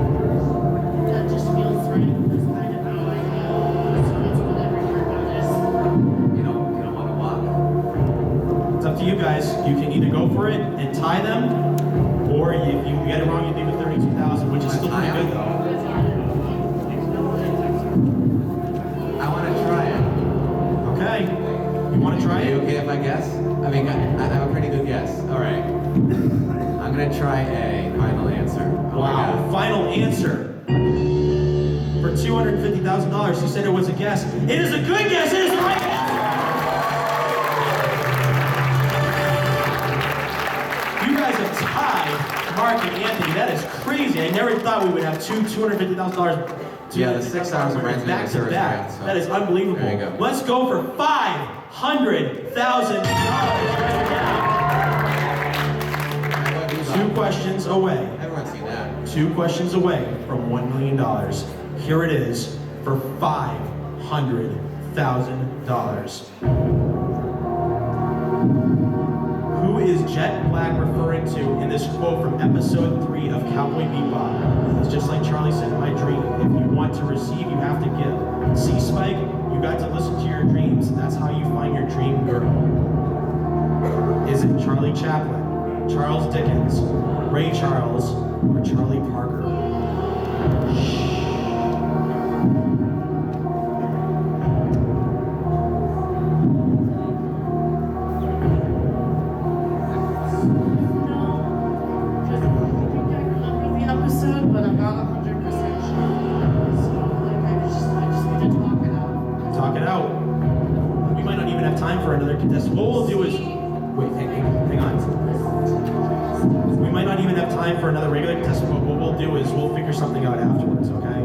That just feels right because I have no idea. So it's whatever your gut is. You don't want to walk? It's up to you guys. You can either go for it and tie them, or if you get it wrong, you leave with 32,000, which is still pretty good though. I want to try it. Okay. You want to try Are you it? okay if I guess? I mean, I have a pretty good guess. All right. I'm going to try a final answer. Oh my Wow. God. Final answer. For $250,000, you said it was a guess. It is a good guess. It is the right answer. You guys have tied Mark and Anthony. That is crazy. I never thought we would have two $250,000. Yeah, the 6 hours of winners Ransom back to reserves, back. right, so- That is unbelievable. There you go. Let's go for $500,000 right now. 2 questions away. Everyone's seen that. 2 questions away from $1 million. Here it is for $500,000. Who is Jet Black referring to in this quote from episode 3 of Cowboy Bebop? It's just like Charlie said in my dream. If you want to receive, you have to give. See, Spike, you got to listen to your dreams. That's how you find your dream girl. Is it Charlie Chaplin, Charles Dickens, Ray Charles, or Charlie Parker? Because I think I remember the episode, but I'm not 100% sure. So, like, I just need to talk it out. Talk it out. We might not even have time for another contestant. What we'll do is, wait, hang on. We might not even have time for another regular contestant, but what we'll do is we'll figure something out afterwards, okay?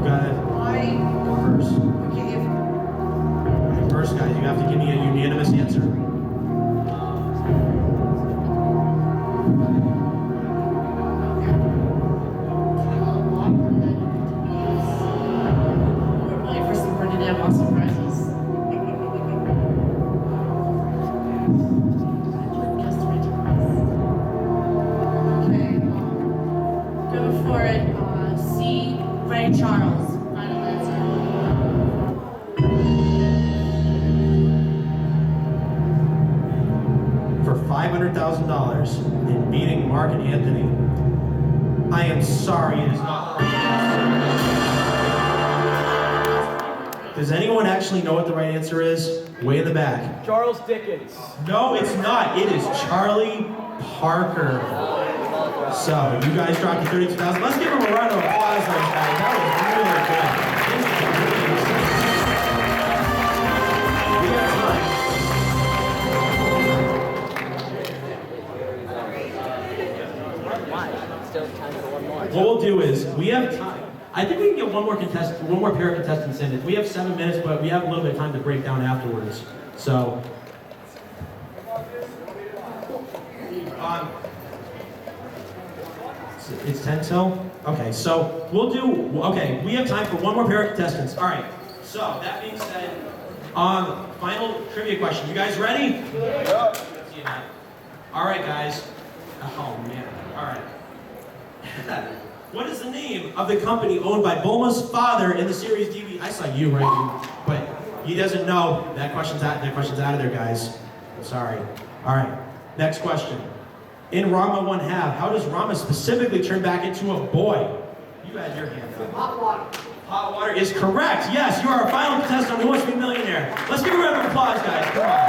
Go ahead. First. First, guys, you have to give me a unanimous answer. We're ready for some pretty damn awesome prizes. Okay, go for it. C. Ray Charles. Final answer. For $500,000 in beating Mark and Anthony, I am sorry it is not the right answer. Does anyone actually know what the right answer is? Way in the back. Charles Dickens. No, it's not. It is Charlie Parker. So, you guys dropped the $32,000. Let's give him a round of applause, those guys. That was really good. have time. Why? Still time for one more. What we'll do is, we have time. I think we can get one more pair of contestants in. We have 7 minutes, but we have a little bit of time to break down afterwards. So, it's 10 till? Okay, so we'll do, okay, we have time for one more pair of contestants. All right, so that being said, final trivia question. You guys ready? Yeah. All right, guys. Oh, man. All right. What is the name of the company owned by Bulma's father in the series DVD? I saw you, right? But he doesn't know. That question's out of there, guys. I'm sorry. All right. Next question. In Rama 1/2, how does Rama specifically turn back into a boy? You had your hand up. Hot water. Hot water is correct. Yes, you are our final contestant on Who Wants to Be a Millionaire. Let's give a round of applause, guys. Come on.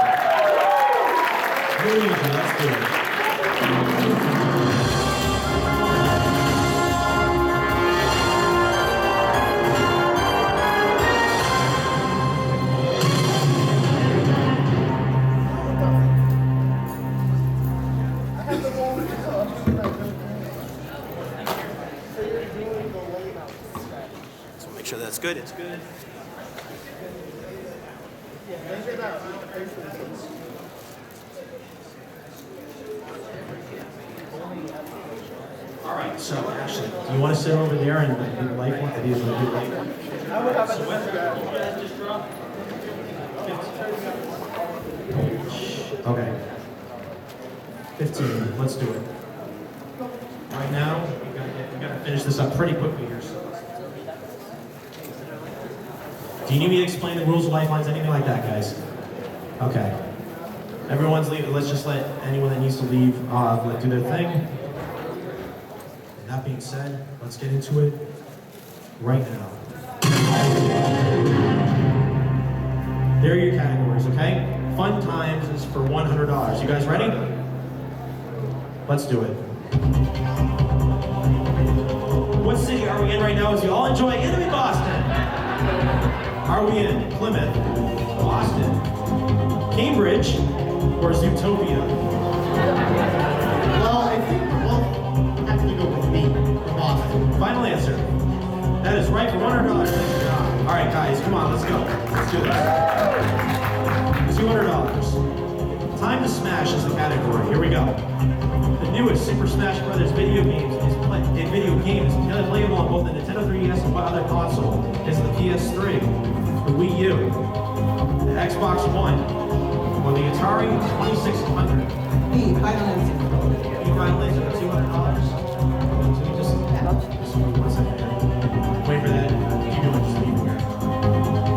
Really easy. Let's do it. So make sure that's good. It's good. All right, so Ashley, do you want to sit over there and do the lifeline? I do the lifeline. I would have a Just drop. 15. Okay. 15. Let's do it. Right now, we gotta finish this up pretty quickly here. So. Do you need me to explain the rules of lifelines, anything like that, guys? Okay. Everyone's leaving. Let's just let anyone that needs to leave do their thing. And that being said, let's get into it right now. There are your categories, okay? Fun times is for $100. You guys ready? Let's do it. What city are we in right now as you all enjoy Enemy Boston? Are we in Plymouth, Boston, Cambridge, or Zootopia? Well, I think we'll have to go with me from Boston. Final answer. That is right for $100. Nice job. All right, guys, come on, let's go. Let's do this. $200. Time to Smash is the category. Here we go. The newest Super Smash Bros. Video game is playable on both the Nintendo 3DS and what other console? Is it the PS3, the Wii U, the Xbox One, or the Atari 2600? Me, final answer. You final answer for $200? So you just 1 second here. Wait for that. Keep doing just leave here.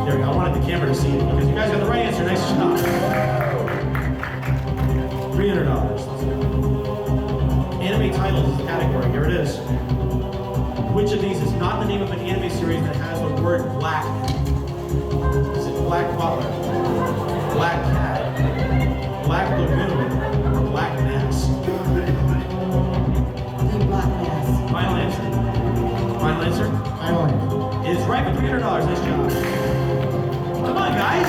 There we go. I wanted the camera to see it because you guys got the right answer. Nice job. $300. Anime titles is the category. Here it is. Which of these is not the name of an anime series that has the word black? Is it Black Butler, Black Cat, Black Lagoon, or Black Mass? Black Mass. Final answer. Final answer? Final answer. It is right for $300. Nice job. Come on, guys.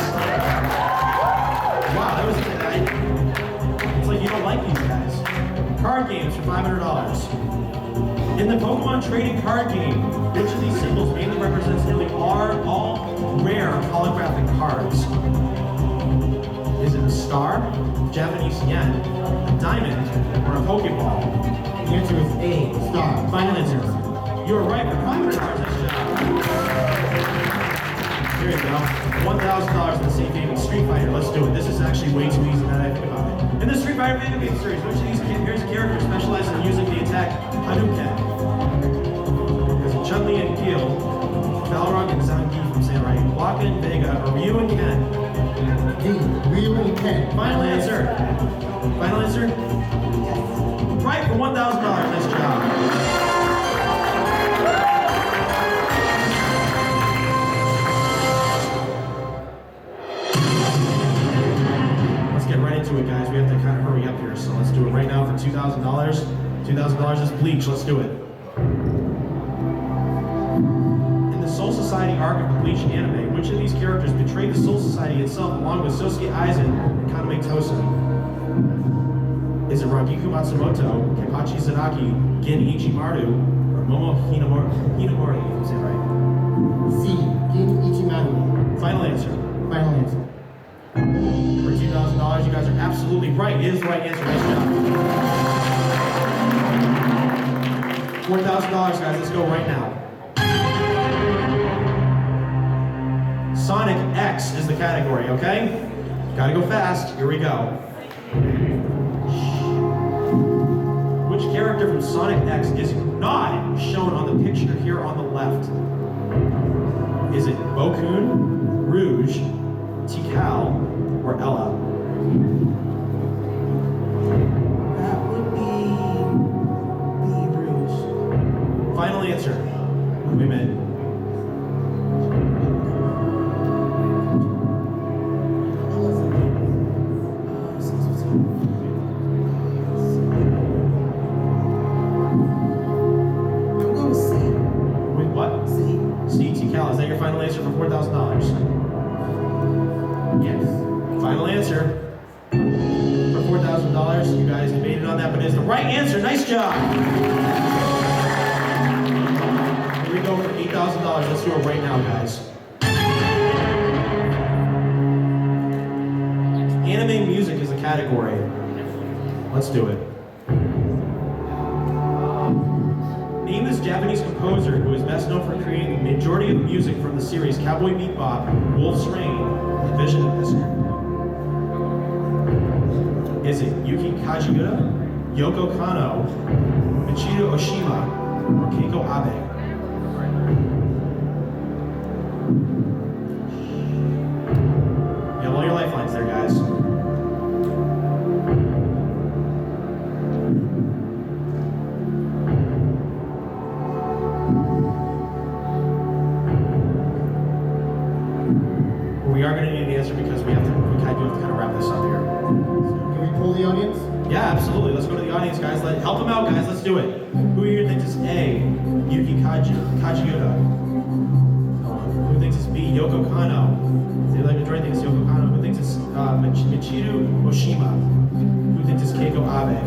Wow, that was it's like you don't like these guys. Card games for $500. In the Pokemon trading card game, which of these symbols mainly represents nearly all rare holographic cards? Is it a star, Japanese yen, a diamond, or a Pokeball? The answer is A, star. Final answer. You are right for $500. Nice job. Here you go. $1,000 in the safe haven Street Fighter. Let's do it. This is actually way too easy now that I think about it. In the Street Fighter video game series, which of these here's a character specialized in using the attack Hadouken? Is it Chun-Li and Gil, Balrog and Zangief from Samurai, Blanca and Vega, or Ryu and Ken? D, Ryu and Ken. Final answer. Final answer? Right for $1,000. Nice job. Let's get right into it, guys. We have to kind of hurry up here, so let's do it right now for $2,000. $2,000 is Bleach. Let's do it. In the Solstice Society arc of the Bleach anime. Which of these characters betrayed the Soul Society itself along with Sosuke Aizen and Kaname Tosa? Is it Ragiku Matsumoto, Kenpachi Zaraki, Gin Ichimaru, or Momo Hinamori? Hinamori, if I'm saying it right. C. Gin Ichimaru. Final answer. Final answer. For $2,000, you guys are absolutely right. It is the right answer. Nice job. $4,000, guys. Let's go right now. Sonic X is the category, okay? Gotta go fast. Here we go. Which character from Sonic X is not shown on the picture here on the left? Is it Bokun, Rouge, Tikal, or Ella? That would be Rouge. Final answer. Wait a minute. I'm going with C. Wait, what? C. C, Tikal. Is that your final answer for $4,000? Yes. Final answer. For $4,000, you guys debated on that, but it is the right answer. Nice job. Here we go for $8,000. Let's do it right now, guys. Anime music is a category. Let's do it. Name this Japanese composer who is best known for creating the majority of music from the series Cowboy Bebop, Wolf's Rain, and Vision of History. Is it Yuki Kajiura, Yoko Kanno, Michiru Oshima, or Keiko Abe? You have all your lifelines there, guys. We are going to need an answer because we kind of do have to kind of wrap this up here. Can we pull the audience? Yeah, absolutely. Let's go to the audience, guys. Help them out, guys. Let's do it. Who here thinks it's A, Yuki Kajiura? Who thinks it's B, Yoko Kanno? The majority thinks it's Yoko Kanno. Who thinks it's Michiru Oshima? Who thinks it's Keiko Abe?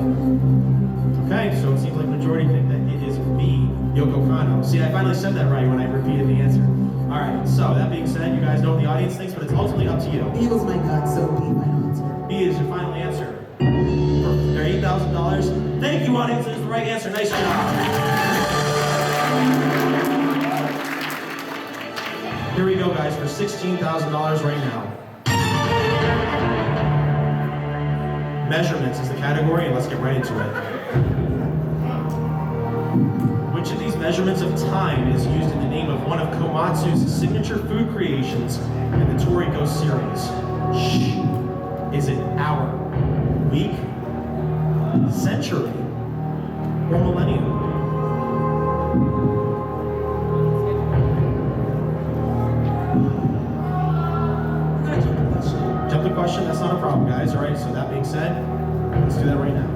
Okay, so it seems like the majority think that it is B, Yoko Kanno. See, I finally said that right when I repeated the answer. All right, so that being said, you guys know what the audience thinks, but it's ultimately up to you. B was my gut, so B, final answer. B is your final answer. For your $8,000. Thank you, audience. That is the right answer. Nice job. Here we go, guys, for $16,000 right now. Measurements is the category, and let's get right into it. Which of these measurements of time is used in the name of one of Komatsu's signature food creations in the Toriko series? Shh. Is it hour, week, century, or millennium? I'm gonna jump the question. Jump the question, that's not a problem, guys. All right, so that being said, let's do that right now.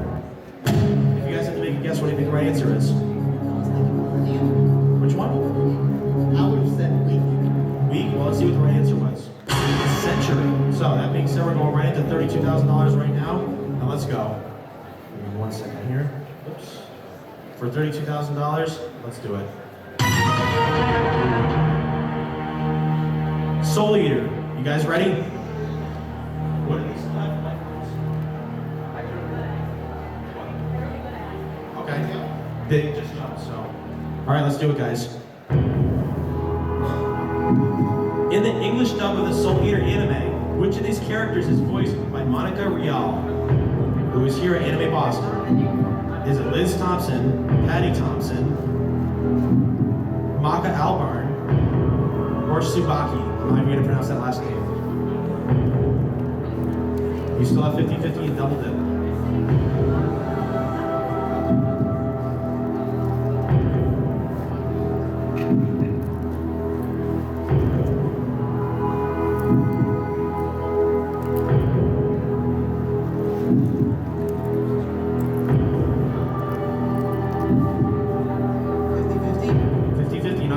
If you guys have to make a guess, what do you think the right answer is? I was thinking millennium. Which one? I would have said week. Week? Well, let's see what the right answer was. Century. So that being said, we're going right into $32,000 right now. Now let's go. Give me 1 second here. Oops. For $32,000, let's do it. Soul Eater. You guys ready? What are these lifelines? Okay. They just jumped, so. All right, let's do it, guys. In the English dub of the Soul Eater anime, which of these characters is voiced by Monica Rial, who is here at Anime Boston? Is it Liz Thompson, Patty Thompson, Maka Albarn, or Tsubaki? I'm not even going to pronounce that last name. You still have 50-50 and double dip.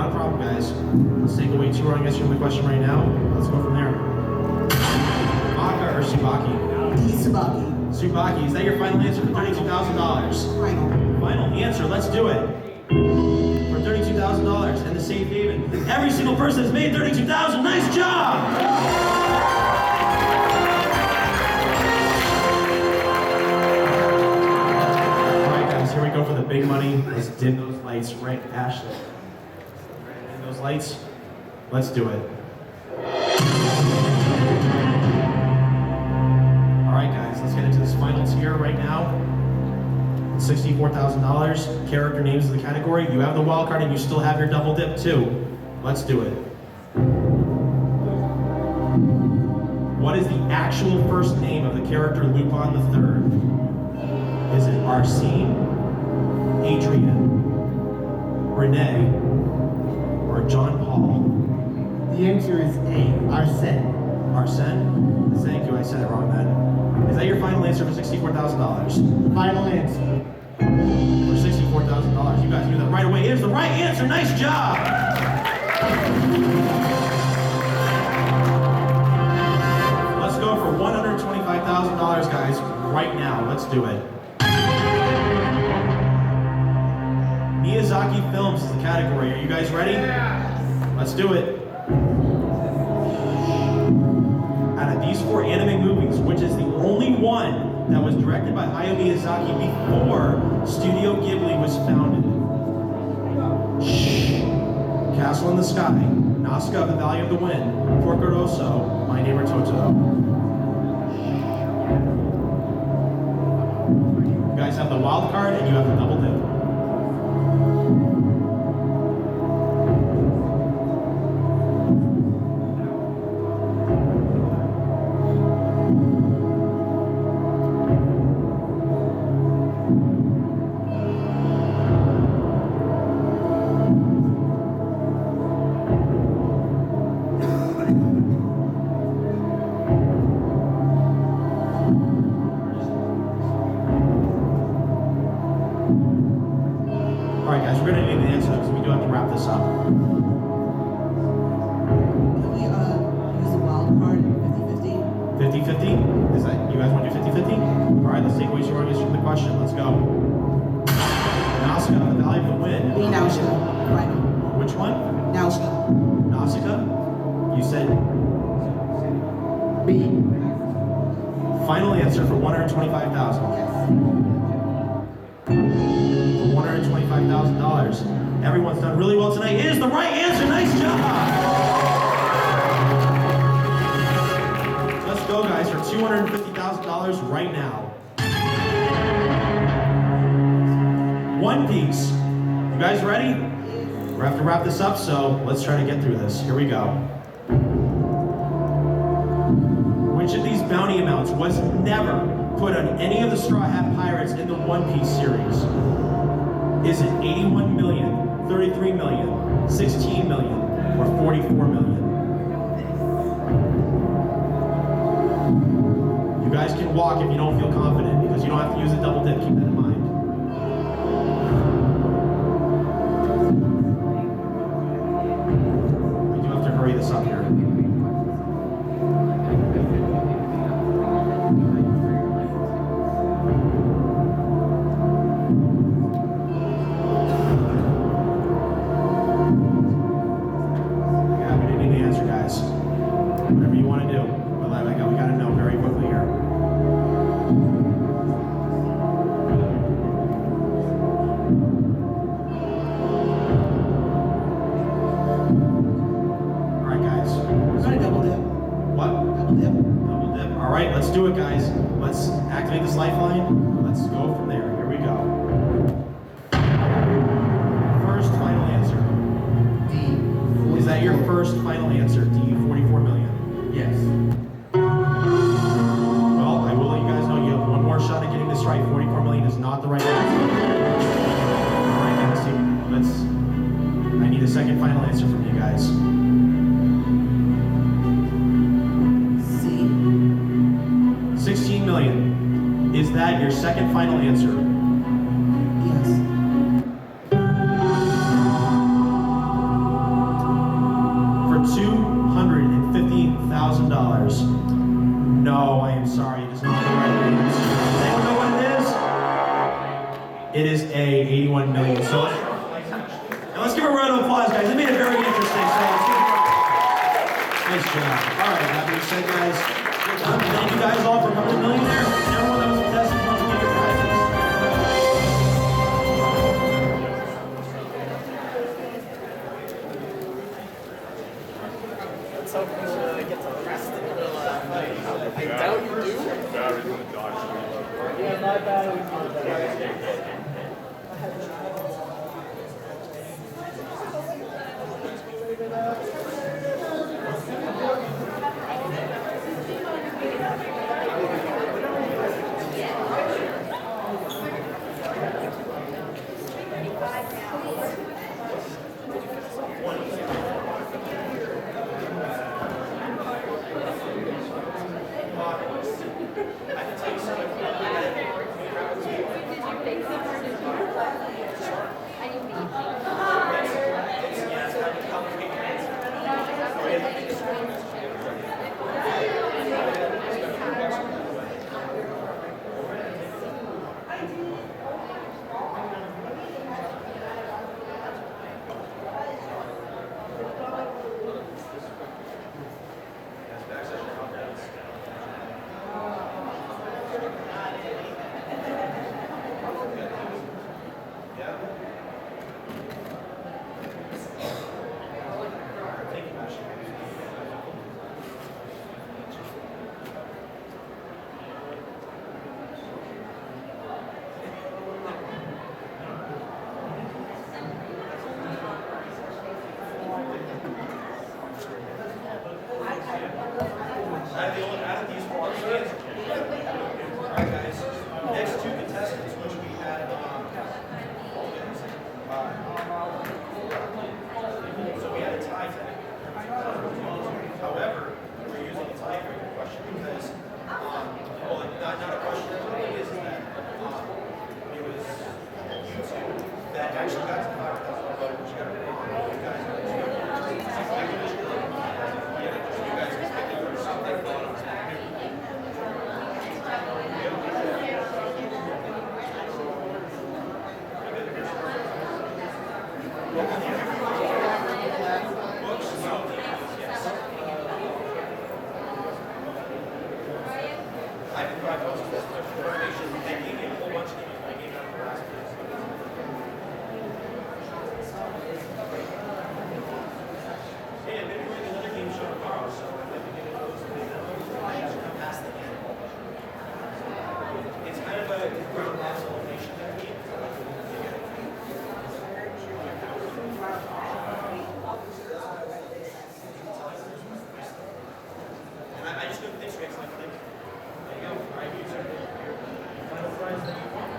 not a problem, guys. Let's take away 2 wrong answers from the question right now. Let's go from there. Maka or Subaki? Subaki. Subaki, is that your final answer for $32,000? Final. Final answer, let's do it. For $32,000 and the safe haven. Every single person has made $32,000. Nice job! All right, guys, here we go for the big money. Let's dim those lights, right, Ashley? Dim those lights. Let's do it. All right, guys, let's get into this final tier right now. $64,000. Character names is the category. You have the wild card and you still have your double dip too. Let's do it. What is the actual first name of the character Lupin III? Is it Arsene, Adrian, Renee, or John Paul? The answer is A. Arsene. Arsene? Thank you, I said it wrong then. Is that your final answer for $64,000? Final answer. For $64,000. You guys knew that right away. It is the right answer. Nice job! Let's go for $125,000, guys, right now. Let's do it. Miyazaki Films is the category. Are you guys ready? Let's do it. Out of these 4 anime movies, which is the only one that was directed by Hayao Miyazaki before Studio Ghibli was founded? Shh. Castle in the Sky, Nausicaa, The Valley of the Wind, Porco Rosso, My Neighbor Totoro. You guys have the wild card and you have the double dip. Alright guys, we're gonna need an answer because we do have to wrap this up. Can we use a wild card 50-50? 50-50? Is that, you guys want to do 50-50? Alright, let's take away 2 wrong answers from the question. Let's go. Nausicaa, The Valley of the Wind. B. Nausicaa. Final. Which one? Nausicaa. Nausicaa? You said B. final answer for $125,000. Yes. For $125,000. Everyone's done really well tonight. It is the right answer. Nice job. Let's go, guys, for $250,000 right now. One Piece. You guys ready? We have to wrap this up, so let's try to get through this. Here we go. Which of these bounty amounts was never put on any of the Straw Hat Pirates in the One Piece series? Is it 81 million, 33 million, 16 million, or 44 million? You guys can walk if you don't feel confident because you don't have to use a double dip. Keep that in mind. We do have to hurry this up here. Yeah, we need the answer, guys. Whatever you want to do. But we got to know very quickly here. All right, guys. We're gonna double dip. What? Double dip. Double dip. All right, let's do it, guys. Let's activate this lifeline. Let's go from there. Here we go. First final answer. D. Is that your first final answer? D, 44 million. Yes. Well, I will let you guys know you have one more shot at getting this right. 44 million is not the right answer. All right, guys. I need a second final answer from you guys. C. 16 million. Is that your second final answer? Yes. It is a 81 million. So now let's give a round of applause, guys. It made it very interesting. So let's give it a nice job. All right, that being said, guys, we're done. Thank you guys all for coming to Millionaire. And everyone that was contesting, once again, your prizes. Let's hope you get to rest a little. I doubt you do. Yeah, my battery's Next two contestants, which we had, so we had a tie today. However, we're using a tiebreaker question because, well, not a question. The thing is that it was you two that actually got to the 5,000 vote, which got you guys. You guys expected something. I just couldn't think straight, so I think, there you go. All right, you sir. Final prize that you want.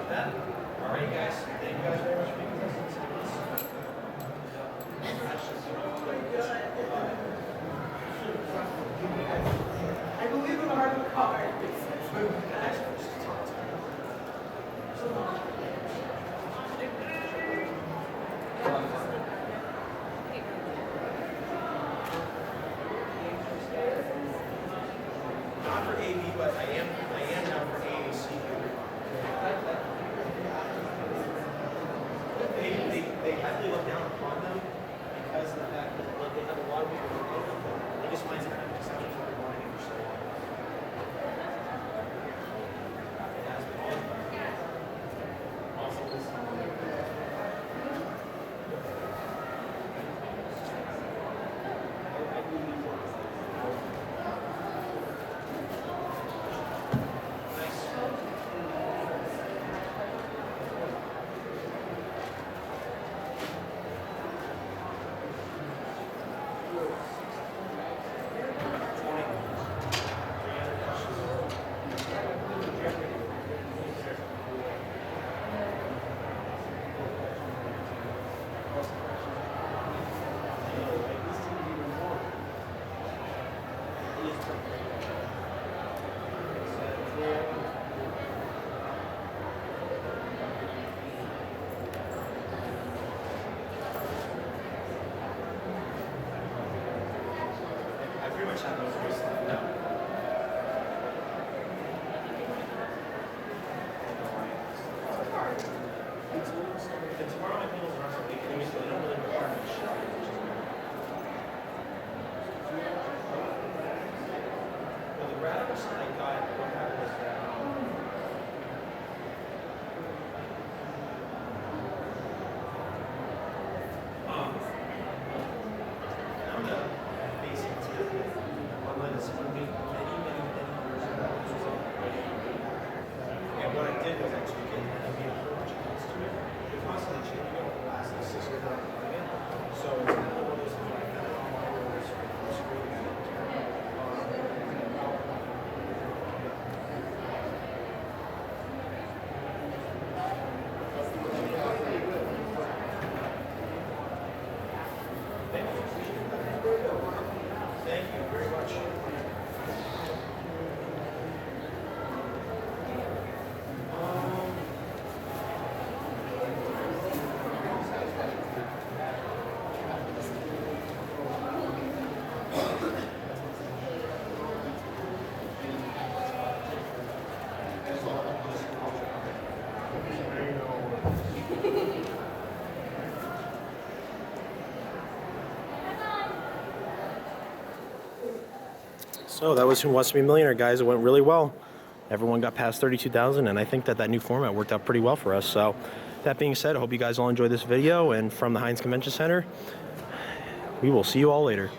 That? All right, guys. Thank you guys very much for being with us. I believe in the heart of the card. Not for AB, but I am now for AAC. They heavily look down upon them because of the fact that they have a lot of people. They just find it kind of exceptional for wanting for so long. tomorrow my panels are also 8:30, so they don't really require much showing, which is great. Well, the graphics I got, what happened was that, I'm the basic tip online is for me many years ago. This was and what I did was actually get I made a whole bunch of cuts to it. They're constantly changing over the last like 6 years that I'm running it. So it's kind of one of those things where I found it online where it's screen. Thank you very much. So that was Who Wants to Be a Millionaire, guys. It went really well. Everyone got past 32,000, and I think that new format worked out pretty well for us. So that being said, I hope you guys all enjoyed this video, and from the Heinz Convention Center, we will see you all later.